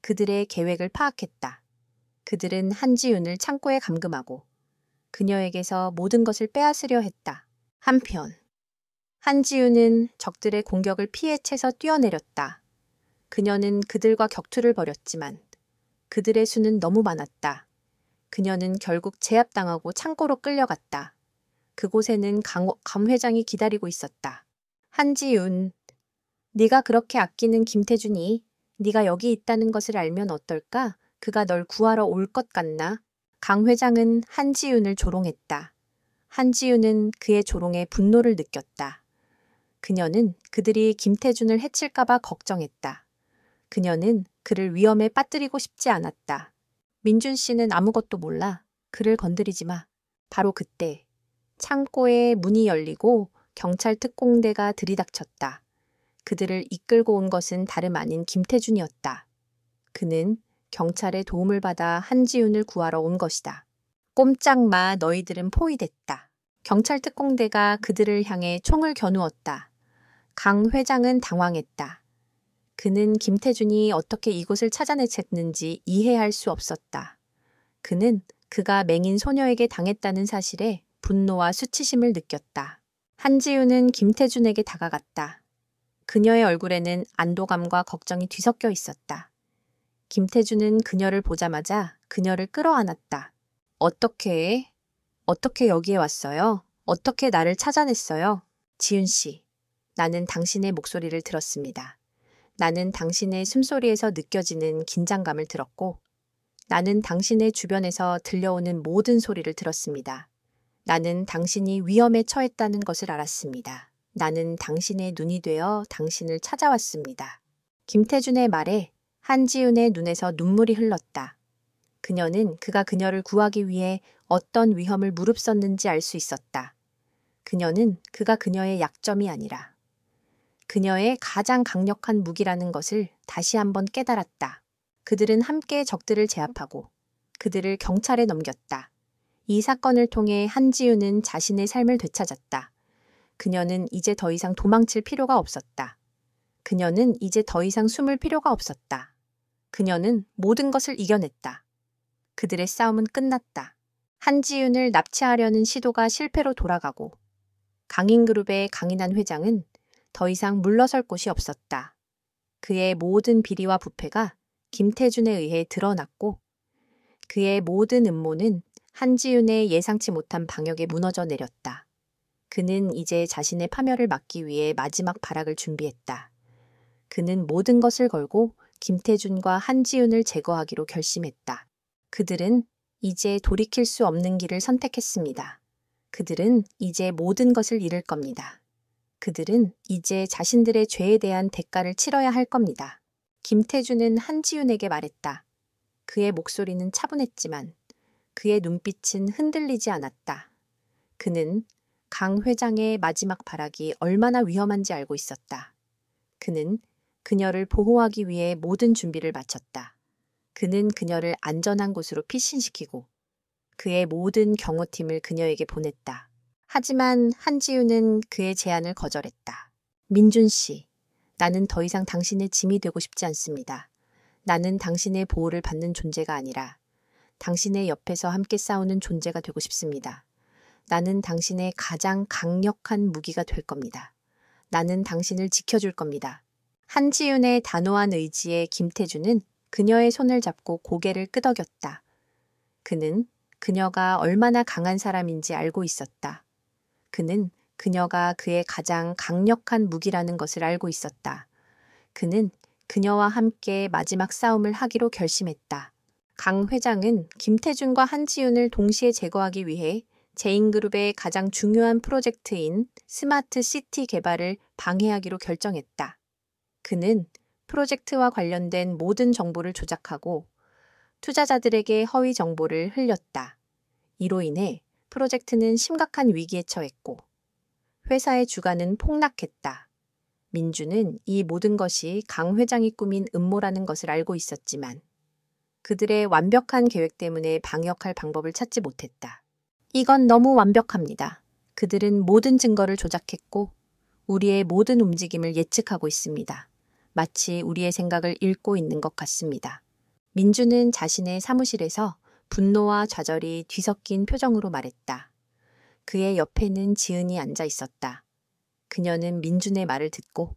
그들의 계획을 파악했다. 그들은 한지윤을 창고에 감금하고 그녀에게서 모든 것을 빼앗으려 했다. 한편 한지윤은 적들의 공격을 피해 채서 뛰어내렸다. 그녀는 그들과 격투를 벌였지만 그들의 수는 너무 많았다. 그녀는 결국 제압당하고 창고로 끌려갔다. 그곳에는 감 회장이 기다리고 있었다. 한지윤, 네가 그렇게 아끼는 김태준이 네가 여기 있다는 것을 알면 어떨까? 그가 널 구하러 올 것 같나? 강 회장은 한지윤을 조롱했다. 한지윤은 그의 조롱에 분노를 느꼈다. 그녀는 그들이 김태준을 해칠까봐 걱정했다. 그녀는 그를 위험에 빠뜨리고 싶지 않았다. 민준 씨는 아무것도 몰라. 그를 건드리지 마. 바로 그때 창고의 문이 열리고 경찰 특공대가 들이닥쳤다. 그들을 이끌고 온 것은 다름 아닌 김태준이었다. 그는 경찰의 도움을 받아 한지윤을 구하러 온 것이다. 꼼짝 마, 너희들은 포위됐다. 경찰 특공대가 그들을 향해 총을 겨누었다. 강 회장은 당황했다. 그는 김태준이 어떻게 이곳을 찾아냈는지 이해할 수 없었다. 그는 그가 맹인 소녀에게 당했다는 사실에 분노와 수치심을 느꼈다. 한지윤은 김태준에게 다가갔다. 그녀의 얼굴에는 안도감과 걱정이 뒤섞여 있었다. 김태준은 그녀를 보자마자 그녀를 끌어안았다. 어떻게 여기에 왔어요? 어떻게 나를 찾아냈어요? 지윤 씨, 나는 당신의 목소리를 들었습니다. 나는 당신의 숨소리에서 느껴지는 긴장감을 들었고, 나는 당신의 주변에서 들려오는 모든 소리를 들었습니다. 나는 당신이 위험에 처했다는 것을 알았습니다. 나는 당신의 눈이 되어 당신을 찾아왔습니다. 김태준의 말에 한지윤의 눈에서 눈물이 흘렀다. 그녀는 그가 그녀를 구하기 위해 어떤 위험을 무릅썼는지 알 수 있었다. 그녀는 그가 그녀의 약점이 아니라 그녀의 가장 강력한 무기라는 것을 다시 한번 깨달았다. 그들은 함께 적들을 제압하고 그들을 경찰에 넘겼다. 이 사건을 통해 한지윤은 자신의 삶을 되찾았다. 그녀는 이제 더 이상 도망칠 필요가 없었다. 그녀는 이제 더 이상 숨을 필요가 없었다. 그녀는 모든 것을 이겨냈다. 그들의 싸움은 끝났다. 한지윤을 납치하려는 시도가 실패로 돌아가고 강인그룹의 강인한 회장은 더 이상 물러설 곳이 없었다. 그의 모든 비리와 부패가 김태준에 의해 드러났고 그의 모든 음모는 한지윤의 예상치 못한 방역에 무너져 내렸다. 그는 이제 자신의 파멸을 막기 위해 마지막 발악을 준비했다. 그는 모든 것을 걸고 김태준과 한지윤을 제거하기로 결심했다. 그들은 이제 돌이킬 수 없는 길을 선택했습니다. 그들은 이제 모든 것을 잃을 겁니다. 그들은 이제 자신들의 죄에 대한 대가를 치러야 할 겁니다. 김태준은 한지윤에게 말했다. 그의 목소리는 차분했지만 그의 눈빛은 흔들리지 않았다. 그는 강 회장의 마지막 발악이 얼마나 위험한지 알고 있었다. 그는 그녀를 보호하기 위해 모든 준비를 마쳤다. 그는 그녀를 안전한 곳으로 피신시키고 그의 모든 경호팀을 그녀에게 보냈다. 하지만 한지윤은 그의 제안을 거절했다. 민준 씨, 나는 더 이상 당신의 짐이 되고 싶지 않습니다. 나는 당신의 보호를 받는 존재가 아니라 당신의 옆에서 함께 싸우는 존재가 되고 싶습니다. 나는 당신의 가장 강력한 무기가 될 겁니다. 나는 당신을 지켜줄 겁니다. 한지윤의 단호한 의지에 김태주는 그녀의 손을 잡고 고개를 끄덕였다. 그는 그녀가 얼마나 강한 사람인지 알고 있었다. 그는 그녀가 그의 가장 강력한 무기라는 것을 알고 있었다. 그는 그녀와 함께 마지막 싸움을 하기로 결심했다. 강 회장은 김태준과 한지윤을 동시에 제거하기 위해 제인그룹의 가장 중요한 프로젝트인 스마트 시티 개발을 방해하기로 결정했다. 그는 프로젝트와 관련된 모든 정보를 조작하고 투자자들에게 허위 정보를 흘렸다. 이로 인해 프로젝트는 심각한 위기에 처했고 회사의 주가는 폭락했다. 민주는 이 모든 것이 강 회장이 꾸민 음모라는 것을 알고 있었지만 그들의 완벽한 계획 때문에 방역할 방법을 찾지 못했다. 이건 너무 완벽합니다. 그들은 모든 증거를 조작했고 우리의 모든 움직임을 예측하고 있습니다. 마치 우리의 생각을 읽고 있는 것 같습니다. 민주는 자신의 사무실에서 분노와 좌절이 뒤섞인 표정으로 말했다. 그의 옆에는 지은이 앉아 있었다. 그녀는 민준의 말을 듣고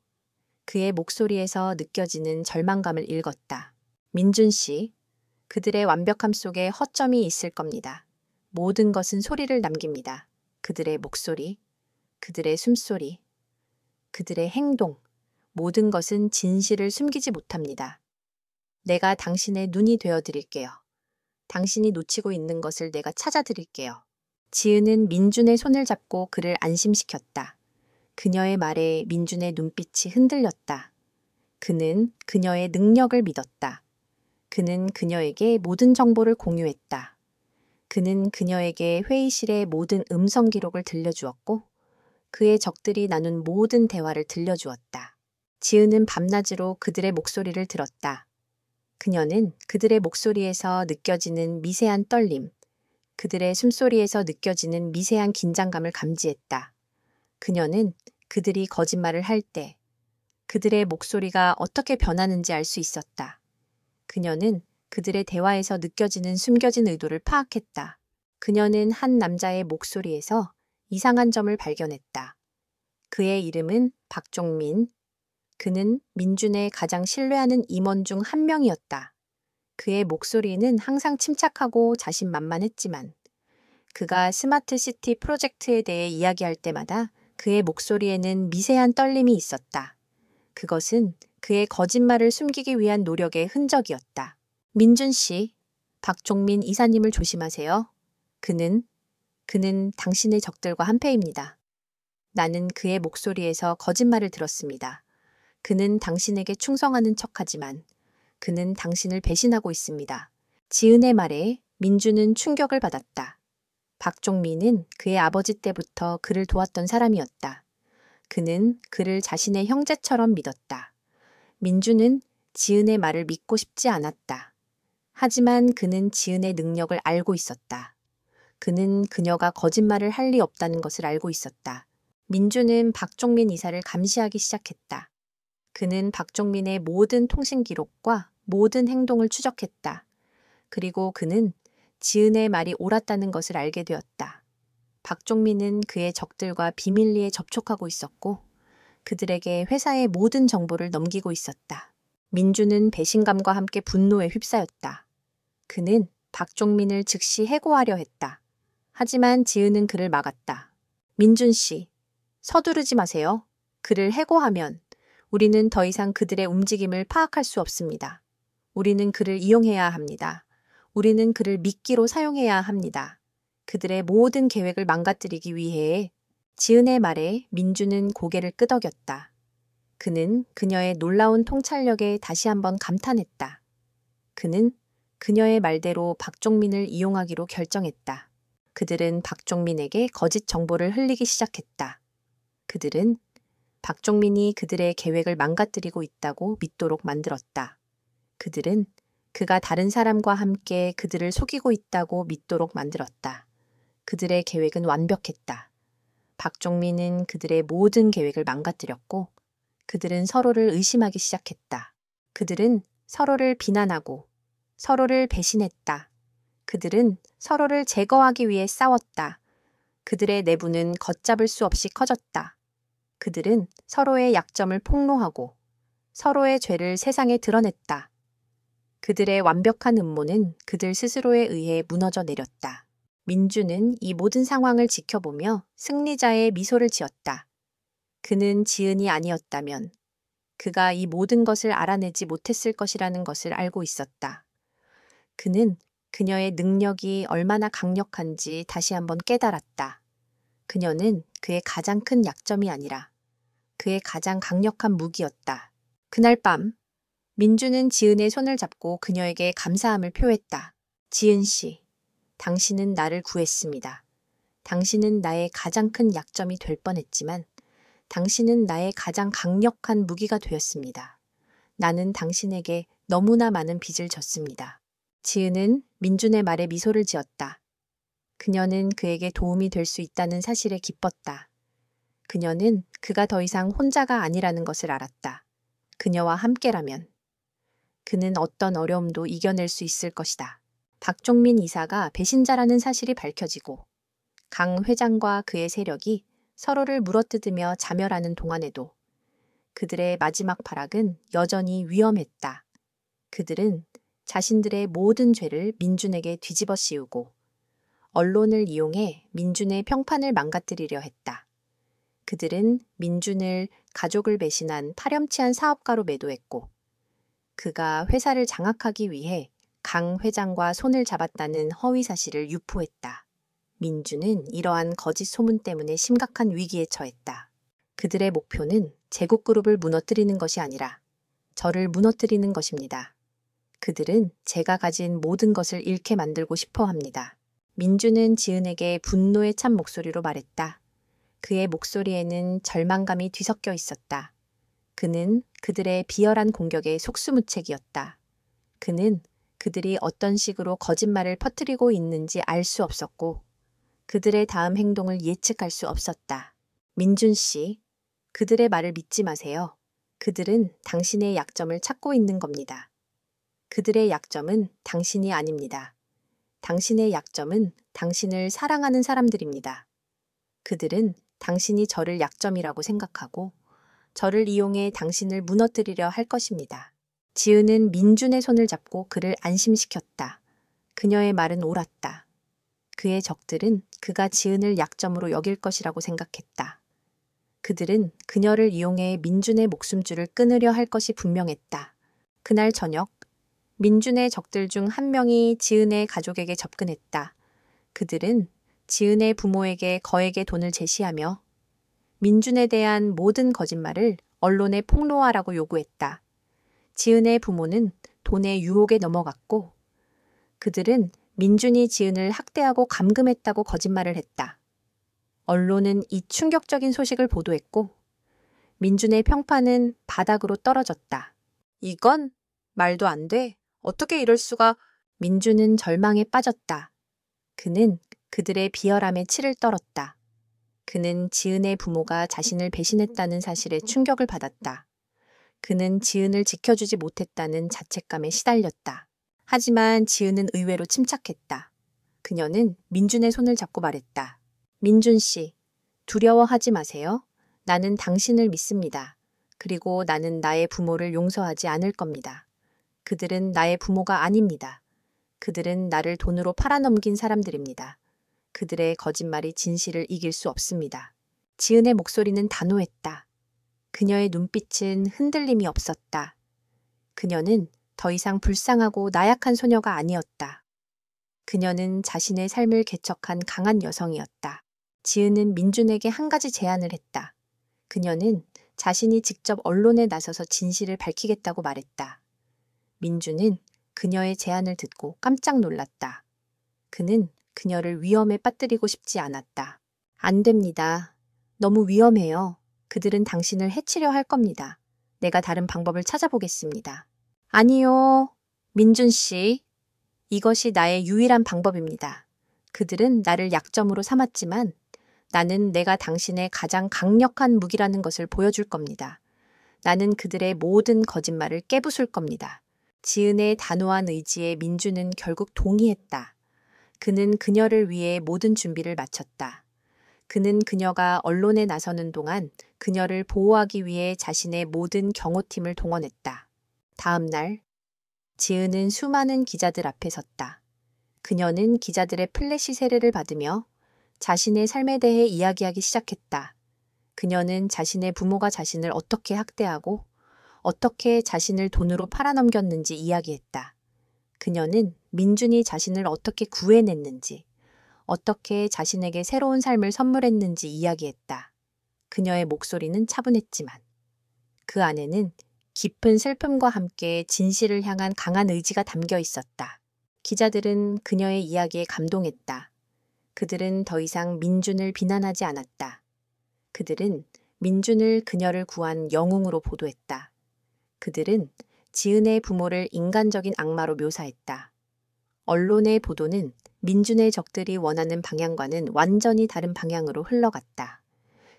그의 목소리에서 느껴지는 절망감을 읽었다. 민준 씨, 그들의 완벽함 속에 허점이 있을 겁니다. 모든 것은 소리를 남깁니다. 그들의 목소리, 그들의 숨소리, 그들의 행동, 모든 것은 진실을 숨기지 못합니다. 내가 당신의 눈이 되어드릴게요. 당신이 놓치고 있는 것을 내가 찾아드릴게요. 지은은 민준의 손을 잡고 그를 안심시켰다. 그녀의 말에 민준의 눈빛이 흔들렸다. 그는 그녀의 능력을 믿었다. 그는 그녀에게 모든 정보를 공유했다. 그는 그녀에게 회의실의 모든 음성 기록을 들려주었고 그의 적들이 나눈 모든 대화를 들려주었다. 지은은 밤낮으로 그들의 목소리를 들었다. 그녀는 그들의 목소리에서 느껴지는 미세한 떨림, 그들의 숨소리에서 느껴지는 미세한 긴장감을 감지했다. 그녀는 그들이 거짓말을 할 때 그들의 목소리가 어떻게 변하는지 알 수 있었다. 그녀는 그들의 대화에서 느껴지는 숨겨진 의도를 파악했다. 그녀는 한 남자의 목소리에서 이상한 점을 발견했다. 그의 이름은 박종민. 그는 민준의 가장 신뢰하는 임원 중 한 명이었다. 그의 목소리는 항상 침착하고 자신만만했지만 그가 스마트 시티 프로젝트에 대해 이야기할 때마다 그의 목소리에는 미세한 떨림이 있었다. 그것은 그의 거짓말을 숨기기 위한 노력의 흔적이었다. 민준 씨, 박종민 이사님을 조심하세요. 그는 당신의 적들과 한패입니다. 나는 그의 목소리에서 거짓말을 들었습니다. 그는 당신에게 충성하는 척하지만 그는 당신을 배신하고 있습니다. 지은의 말에 민주는 충격을 받았다. 박종민은 그의 아버지 때부터 그를 도왔던 사람이었다. 그는 그를 자신의 형제처럼 믿었다. 민주는 지은의 말을 믿고 싶지 않았다. 하지만 그는 지은의 능력을 알고 있었다. 그는 그녀가 거짓말을 할 리 없다는 것을 알고 있었다. 민주는 박종민 이사를 감시하기 시작했다. 그는 박종민의 모든 통신 기록과 모든 행동을 추적했다. 그리고 그는 지은의 말이 옳았다는 것을 알게 되었다. 박종민은 그의 적들과 비밀리에 접촉하고 있었고 그들에게 회사의 모든 정보를 넘기고 있었다. 민주는 배신감과 함께 분노에 휩싸였다. 그는 박종민을 즉시 해고하려 했다. 하지만 지은은 그를 막았다. 민준 씨, 서두르지 마세요. 그를 해고하면 우리는 더 이상 그들의 움직임을 파악할 수 없습니다. 우리는 그를 이용해야 합니다. 우리는 그를 미끼로 사용해야 합니다. 그들의 모든 계획을 망가뜨리기 위해. 지은의 말에 민주는 고개를 끄덕였다. 그는 그녀의 놀라운 통찰력에 다시 한번 감탄했다. 그는 그녀의 말대로 박종민을 이용하기로 결정했다. 그들은 박종민에게 거짓 정보를 흘리기 시작했다. 그들은 박종민이 그들의 계획을 망가뜨리고 있다고 믿도록 만들었다. 그들은 그가 다른 사람과 함께 그들을 속이고 있다고 믿도록 만들었다. 그들의 계획은 완벽했다. 박종민은 그들의 모든 계획을 망가뜨렸고 그들은 서로를 의심하기 시작했다. 그들은 서로를 비난하고 서로를 배신했다. 그들은 서로를 제거하기 위해 싸웠다. 그들의 내부는 걷잡을 수 없이 커졌다. 그들은 서로의 약점을 폭로하고 서로의 죄를 세상에 드러냈다. 그들의 완벽한 음모는 그들 스스로에 의해 무너져 내렸다. 민주는 이 모든 상황을 지켜보며 승리자의 미소를 지었다. 그는 지은이 아니었다면 그가 이 모든 것을 알아내지 못했을 것이라는 것을 알고 있었다. 그는 그녀의 능력이 얼마나 강력한지 다시 한번 깨달았다. 그녀는 그의 가장 큰 약점이 아니라 그의 가장 강력한 무기였다. 그날 밤, 민주는 지은의 손을 잡고 그녀에게 감사함을 표했다. 지은 씨, 당신은 나를 구했습니다. 당신은 나의 가장 큰 약점이 될 뻔했지만 당신은 나의 가장 강력한 무기가 되었습니다. 나는 당신에게 너무나 많은 빚을 졌습니다. 지은은 민준의 말에 미소를 지었다. 그녀는 그에게 도움이 될 수 있다는 사실에 기뻤다. 그녀는 그가 더 이상 혼자가 아니라는 것을 알았다. 그녀와 함께라면 그는 어떤 어려움도 이겨낼 수 있을 것이다. 박종민 이사가 배신자라는 사실이 밝혀지고 강 회장과 그의 세력이 서로를 물어뜯으며 자멸하는 동안에도 그들의 마지막 발악은 여전히 위험했다. 그들은 자신들의 모든 죄를 민준에게 뒤집어 씌우고 언론을 이용해 민준의 평판을 망가뜨리려 했다. 그들은 민준을 가족을 배신한 파렴치한 사업가로 매도했고 그가 회사를 장악하기 위해 강 회장과 손을 잡았다는 허위 사실을 유포했다. 민준은 이러한 거짓 소문 때문에 심각한 위기에 처했다. 그들의 목표는 제국그룹을 무너뜨리는 것이 아니라 저를 무너뜨리는 것입니다. 그들은 제가 가진 모든 것을 잃게 만들고 싶어 합니다. 민준은 지은에게 분노에 찬 목소리로 말했다. 그의 목소리에는 절망감이 뒤섞여 있었다. 그는 그들의 비열한 공격에 속수무책이었다. 그는 그들이 어떤 식으로 거짓말을 퍼뜨리고 있는지 알 수 없었고 그들의 다음 행동을 예측할 수 없었다. 민준 씨, 그들의 말을 믿지 마세요. 그들은 당신의 약점을 찾고 있는 겁니다. 그들의 약점은 당신이 아닙니다. 당신의 약점은 당신을 사랑하는 사람들입니다. 그들은 당신이 저를 약점이라고 생각하고 저를 이용해 당신을 무너뜨리려 할 것입니다. 지은은 민준의 손을 잡고 그를 안심시켰다. 그녀의 말은 옳았다. 그의 적들은 그가 지은을 약점으로 여길 것이라고 생각했다. 그들은 그녀를 이용해 민준의 목숨줄을 끊으려 할 것이 분명했다. 그날 저녁, 민준의 적들 중 한 명이 지은의 가족에게 접근했다. 그들은 지은의 부모에게 거액의 돈을 제시하며 민준에 대한 모든 거짓말을 언론에 폭로하라고 요구했다. 지은의 부모는 돈의 유혹에 넘어갔고 그들은 민준이 지은을 학대하고 감금했다고 거짓말을 했다. 언론은 이 충격적인 소식을 보도했고 민준의 평판은 바닥으로 떨어졌다. 이건 말도 안 돼. 어떻게 이럴 수가. 민준은 절망에 빠졌다. 그는 그들의 비열함에 치를 떨었다. 그는 지은의 부모가 자신을 배신했다는 사실에 충격을 받았다. 그는 지은을 지켜주지 못했다는 자책감에 시달렸다. 하지만 지은은 의외로 침착했다. 그녀는 민준의 손을 잡고 말했다. 민준 씨, 두려워하지 마세요. 나는 당신을 믿습니다. 그리고 나는 나의 부모를 용서하지 않을 겁니다. 그들은 나의 부모가 아닙니다. 그들은 나를 돈으로 팔아넘긴 사람들입니다. 그들의 거짓말이 진실을 이길 수 없습니다. 지은의 목소리는 단호했다. 그녀의 눈빛은 흔들림이 없었다. 그녀는 더 이상 불쌍하고 나약한 소녀가 아니었다. 그녀는 자신의 삶을 개척한 강한 여성이었다. 지은은 민준에게 한 가지 제안을 했다. 그녀는 자신이 직접 언론에 나서서 진실을 밝히겠다고 말했다. 민준은 그녀의 제안을 듣고 깜짝 놀랐다. 그는 그녀를 위험에 빠뜨리고 싶지 않았다. 안 됩니다. 너무 위험해요. 그들은 당신을 해치려 할 겁니다. 내가 다른 방법을 찾아보겠습니다. 아니요, 민준 씨. 이것이 나의 유일한 방법입니다. 그들은 나를 약점으로 삼았지만 나는 내가 당신의 가장 강력한 무기라는 것을 보여줄 겁니다. 나는 그들의 모든 거짓말을 깨부술 겁니다. 지은의 단호한 의지에 민준은 결국 동의했다. 그는 그녀를 위해 모든 준비를 마쳤다. 그는 그녀가 언론에 나서는 동안 그녀를 보호하기 위해 자신의 모든 경호팀을 동원했다. 다음 날, 지은은 수많은 기자들 앞에 섰다. 그녀는 기자들의 플래시 세례를 받으며 자신의 삶에 대해 이야기하기 시작했다. 그녀는 자신의 부모가 자신을 어떻게 학대하고 어떻게 자신을 돈으로 팔아넘겼는지 이야기했다. 그녀는 민준이 자신을 어떻게 구해냈는지, 어떻게 자신에게 새로운 삶을 선물했는지 이야기했다. 그녀의 목소리는 차분했지만 그 안에는 깊은 슬픔과 함께 진실을 향한 강한 의지가 담겨 있었다. 기자들은 그녀의 이야기에 감동했다. 그들은 더 이상 민준을 비난하지 않았다. 그들은 민준을 그녀를 구한 영웅으로 보도했다. 그들은 지은의 부모를 인간적인 악마로 묘사했다. 언론의 보도는 민준의 적들이 원하는 방향과는 완전히 다른 방향으로 흘러갔다.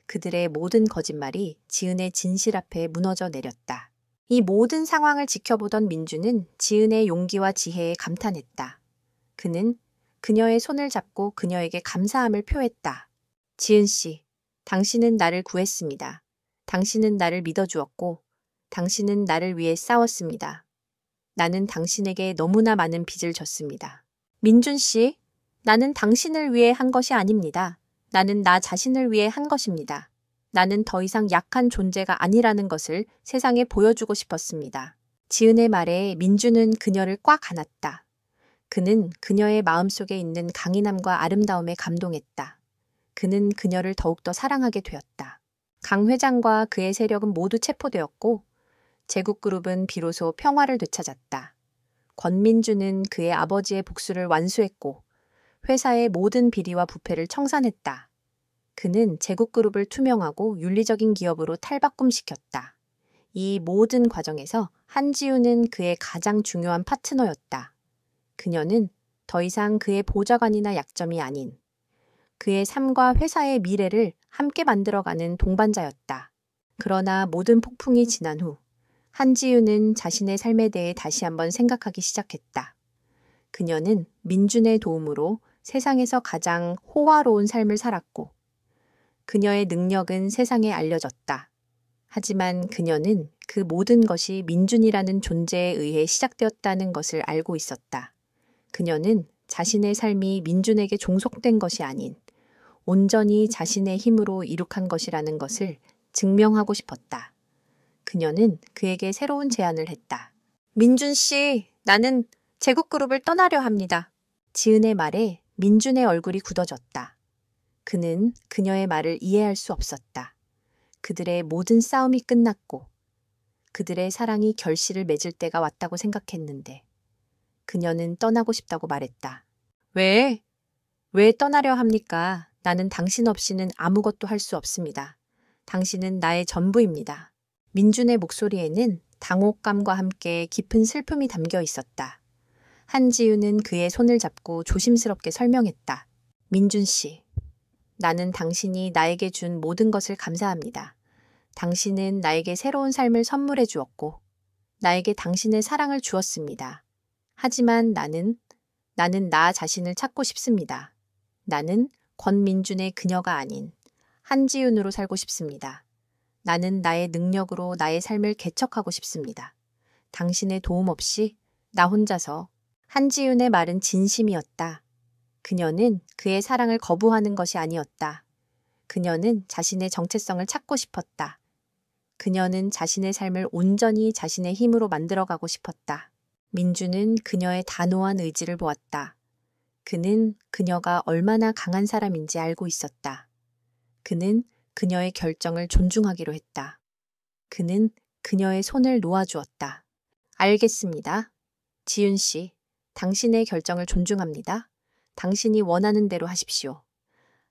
그들의 모든 거짓말이 지은의 진실 앞에 무너져 내렸다. 이 모든 상황을 지켜보던 민준은 지은의 용기와 지혜에 감탄했다. 그는 그녀의 손을 잡고 그녀에게 감사함을 표했다. 지은 씨, 당신은 나를 구했습니다. 당신은 나를 믿어주었고, 당신은 나를 위해 싸웠습니다. 나는 당신에게 너무나 많은 빚을 졌습니다. 민준 씨, 나는 당신을 위해 한 것이 아닙니다. 나는 나 자신을 위해 한 것입니다. 나는 더 이상 약한 존재가 아니라는 것을 세상에 보여주고 싶었습니다. 지은의 말에 민준은 그녀를 꽉 안았다. 그는 그녀의 마음속에 있는 강인함과 아름다움에 감동했다. 그는 그녀를 더욱더 사랑하게 되었다. 강 회장과 그의 세력은 모두 체포되었고 제국그룹은 비로소 평화를 되찾았다. 권민주는 그의 아버지의 복수를 완수했고 회사의 모든 비리와 부패를 청산했다. 그는 제국그룹을 투명하고 윤리적인 기업으로 탈바꿈시켰다. 이 모든 과정에서 한지우는 그의 가장 중요한 파트너였다. 그녀는 더 이상 그의 보좌관이나 약점이 아닌 그의 삶과 회사의 미래를 함께 만들어가는 동반자였다. 그러나 모든 폭풍이 지난 후 한지우는 자신의 삶에 대해 다시 한번 생각하기 시작했다. 그녀는 민준의 도움으로 세상에서 가장 호화로운 삶을 살았고 그녀의 능력은 세상에 알려졌다. 하지만 그녀는 그 모든 것이 민준이라는 존재에 의해 시작되었다는 것을 알고 있었다. 그녀는 자신의 삶이 민준에게 종속된 것이 아닌 온전히 자신의 힘으로 이룩한 것이라는 것을 증명하고 싶었다. 그녀는 그에게 새로운 제안을 했다. 민준 씨, 나는 제국그룹을 떠나려 합니다. 지은의 말에 민준의 얼굴이 굳어졌다. 그는 그녀의 말을 이해할 수 없었다. 그들의 모든 싸움이 끝났고 그들의 사랑이 결실을 맺을 때가 왔다고 생각했는데 그녀는 떠나고 싶다고 말했다. 왜? 왜 떠나려 합니까? 나는 당신 없이는 아무것도 할 수 없습니다. 당신은 나의 전부입니다. 민준의 목소리에는 당혹감과 함께 깊은 슬픔이 담겨 있었다. 한지우는 그의 손을 잡고 조심스럽게 설명했다. 민준 씨, 나는 당신이 나에게 준 모든 것을 감사합니다. 당신은 나에게 새로운 삶을 선물해 주었고, 나에게 당신의 사랑을 주었습니다. 하지만 나는 나 자신을 찾고 싶습니다. 나는 권민준의 그녀가 아닌 한지윤으로 살고 싶습니다. 나는 나의 능력으로 나의 삶을 개척하고 싶습니다. 당신의 도움 없이 나 혼자서. 한지윤의 말은 진심이었다. 그녀는 그의 사랑을 거부하는 것이 아니었다. 그녀는 자신의 정체성을 찾고 싶었다. 그녀는 자신의 삶을 온전히 자신의 힘으로 만들어가고 싶었다. 민주는 그녀의 단호한 의지를 보았다. 그는 그녀가 얼마나 강한 사람인지 알고 있었다. 그는 그녀의 결정을 존중하기로 했다. 그는 그녀의 손을 놓아주었다. 알겠습니다. 지윤 씨, 당신의 결정을 존중합니다. 당신이 원하는 대로 하십시오.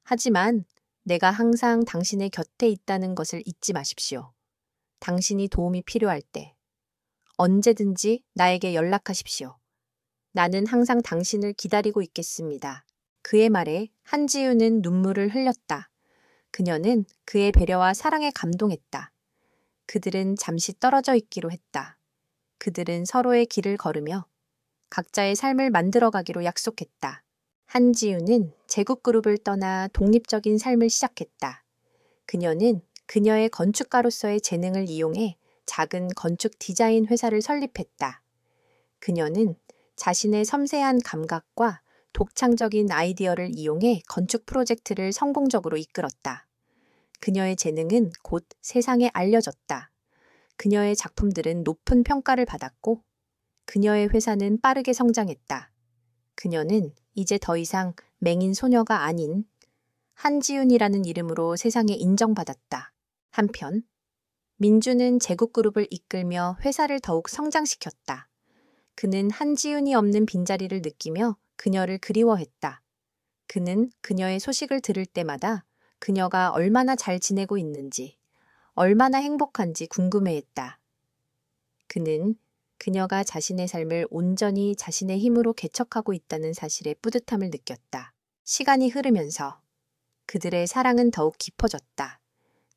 하지만 내가 항상 당신의 곁에 있다는 것을 잊지 마십시오. 당신이 도움이 필요할 때 언제든지 나에게 연락하십시오. 나는 항상 당신을 기다리고 있겠습니다. 그의 말에 한지우는 눈물을 흘렸다. 그녀는 그의 배려와 사랑에 감동했다. 그들은 잠시 떨어져 있기로 했다. 그들은 서로의 길을 걸으며 각자의 삶을 만들어가기로 약속했다. 한지우는 제국그룹을 떠나 독립적인 삶을 시작했다. 그녀는 그녀의 건축가로서의 재능을 이용해 작은 건축 디자인 회사를 설립했다. 그녀는 자신의 섬세한 감각과 독창적인 아이디어를 이용해 건축 프로젝트를 성공적으로 이끌었다. 그녀의 재능은 곧 세상에 알려졌다. 그녀의 작품들은 높은 평가를 받았고 그녀의 회사는 빠르게 성장했다. 그녀는 이제 더 이상 맹인 소녀가 아닌 한지윤이라는 이름으로 세상에 인정받았다. 한편 민주는 제국그룹을 이끌며 회사를 더욱 성장시켰다. 그는 한지윤이 없는 빈자리를 느끼며 그녀를 그리워했다. 그는 그녀의 소식을 들을 때마다 그녀가 얼마나 잘 지내고 있는지, 얼마나 행복한지 궁금해했다. 그는 그녀가 자신의 삶을 온전히 자신의 힘으로 개척하고 있다는 사실에 뿌듯함을 느꼈다. 시간이 흐르면서 그들의 사랑은 더욱 깊어졌다.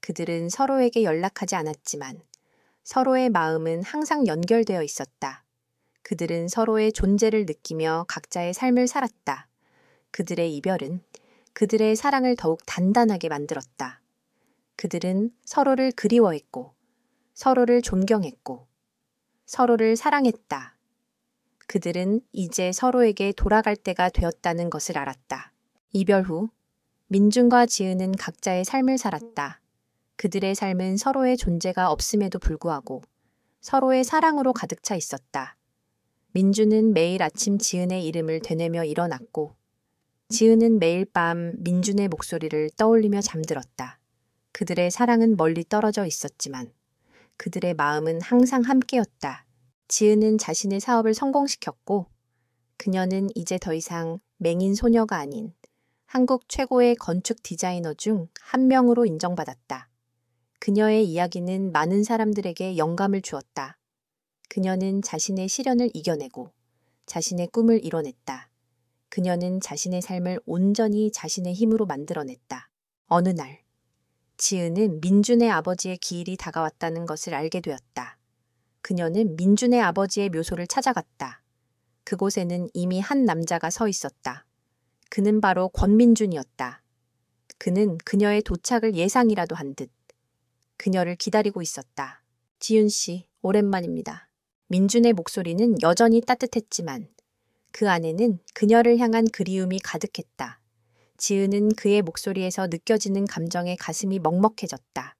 그들은 서로에게 연락하지 않았지만 서로의 마음은 항상 연결되어 있었다. 그들은 서로의 존재를 느끼며 각자의 삶을 살았다. 그들의 이별은 그들의 사랑을 더욱 단단하게 만들었다. 그들은 서로를 그리워했고, 서로를 존경했고, 서로를 사랑했다. 그들은 이제 서로에게 돌아갈 때가 되었다는 것을 알았다. 이별 후 민준과 지은은 각자의 삶을 살았다. 그들의 삶은 서로의 존재가 없음에도 불구하고 서로의 사랑으로 가득 차 있었다. 민준은 매일 아침 지은의 이름을 되뇌며 일어났고 지은은 매일 밤 민준의 목소리를 떠올리며 잠들었다. 그들의 사랑은 멀리 떨어져 있었지만 그들의 마음은 항상 함께였다. 지은은 자신의 사업을 성공시켰고 그녀는 이제 더 이상 맹인 소녀가 아닌 한국 최고의 건축 디자이너 중 한 명으로 인정받았다. 그녀의 이야기는 많은 사람들에게 영감을 주었다. 그녀는 자신의 시련을 이겨내고 자신의 꿈을 이뤄냈다. 그녀는 자신의 삶을 온전히 자신의 힘으로 만들어냈다. 어느 날, 지은은 민준의 아버지의 기일이 다가왔다는 것을 알게 되었다. 그녀는 민준의 아버지의 묘소를 찾아갔다. 그곳에는 이미 한 남자가 서 있었다. 그는 바로 권민준이었다. 그는 그녀의 도착을 예상이라도 한 듯 그녀를 기다리고 있었다. 지윤 씨, 오랜만입니다. 민준의 목소리는 여전히 따뜻했지만 그 안에는 그녀를 향한 그리움이 가득했다. 지은은 그의 목소리에서 느껴지는 감정에 가슴이 먹먹해졌다.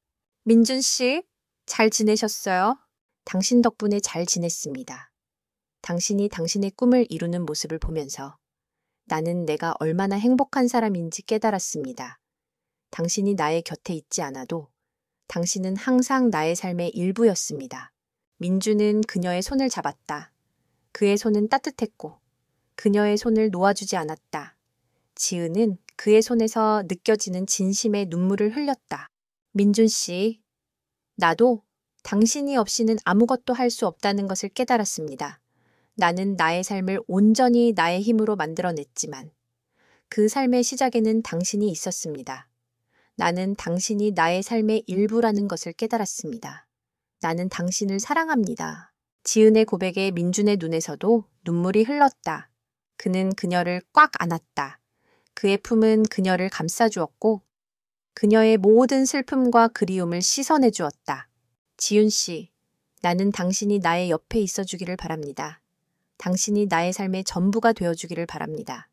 민준 씨, 잘 지내셨어요? 당신 덕분에 잘 지냈습니다. 당신이 당신의 꿈을 이루는 모습을 보면서 나는 내가 얼마나 행복한 사람인지 깨달았습니다. 당신이 나의 곁에 있지 않아도 당신은 항상 나의 삶의 일부였습니다. 민주는 그녀의 손을 잡았다. 그의 손은 따뜻했고 그녀의 손을 놓아주지 않았다. 지은은 그의 손에서 느껴지는 진심의 눈물을 흘렸다. 민준 씨, 나도 당신이 없이는 아무것도 할 수 없다는 것을 깨달았습니다. 나는 나의 삶을 온전히 나의 힘으로 만들어냈지만 그 삶의 시작에는 당신이 있었습니다. 나는 당신이 나의 삶의 일부라는 것을 깨달았습니다. 나는 당신을 사랑합니다. 지은의 고백에 민준의 눈에서도 눈물이 흘렀다. 그는 그녀를 꽉 안았다. 그의 품은 그녀를 감싸주었고 그녀의 모든 슬픔과 그리움을 씻어내 주었다. 지윤 씨, 나는 당신이 나의 옆에 있어 주기를 바랍니다. 당신이 나의 삶의 전부가 되어 주기를 바랍니다.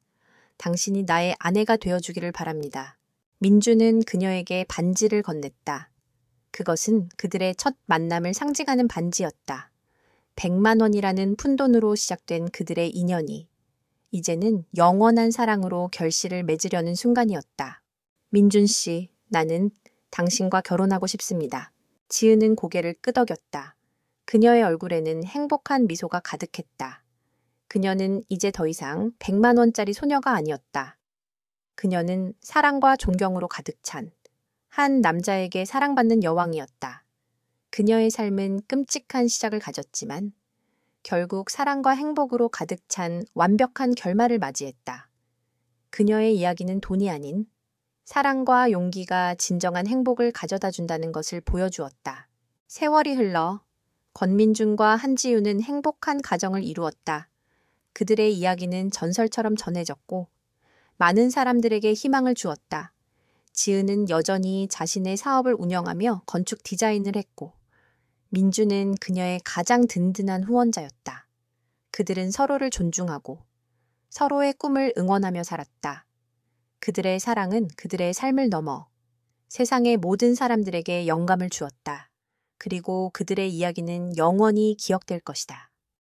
당신이 나의 아내가 되어 주기를 바랍니다. 민주는 그녀에게 반지를 건넸다. 그것은 그들의 첫 만남을 상징하는 반지였다. 100만 원이라는 푼돈으로 시작된 그들의 인연이 이제는 영원한 사랑으로 결실을 맺으려는 순간이었다. 민준 씨, 나는 당신과 결혼하고 싶습니다. 지은은 고개를 끄덕였다. 그녀의 얼굴에는 행복한 미소가 가득했다. 그녀는 이제 더 이상 100만 원짜리 소녀가 아니었다. 그녀는 사랑과 존경으로 가득 찬 한 남자에게 사랑받는 여왕이었다. 그녀의 삶은 끔찍한 시작을 가졌지만 결국 사랑과 행복으로 가득 찬 완벽한 결말을 맞이했다. 그녀의 이야기는 돈이 아닌 사랑과 용기가 진정한 행복을 가져다 준다는 것을 보여주었다. 세월이 흘러 권민준과 한지우는 행복한 가정을 이루었다. 그들의 이야기는 전설처럼 전해졌고 많은 사람들에게 희망을 주었다. 지은은 여전히 자신의 사업을 운영하며 건축 디자인을 했고, 민주는 그녀의 가장 든든한 후원자였다. 그들은 서로를 존중하고 서로의 꿈을 응원하며 살았다. 그들의 사랑은 그들의 삶을 넘어 세상의 모든 사람들에게 영감을 주었다. 그리고 그들의 이야기는 영원히 기억될 것이다.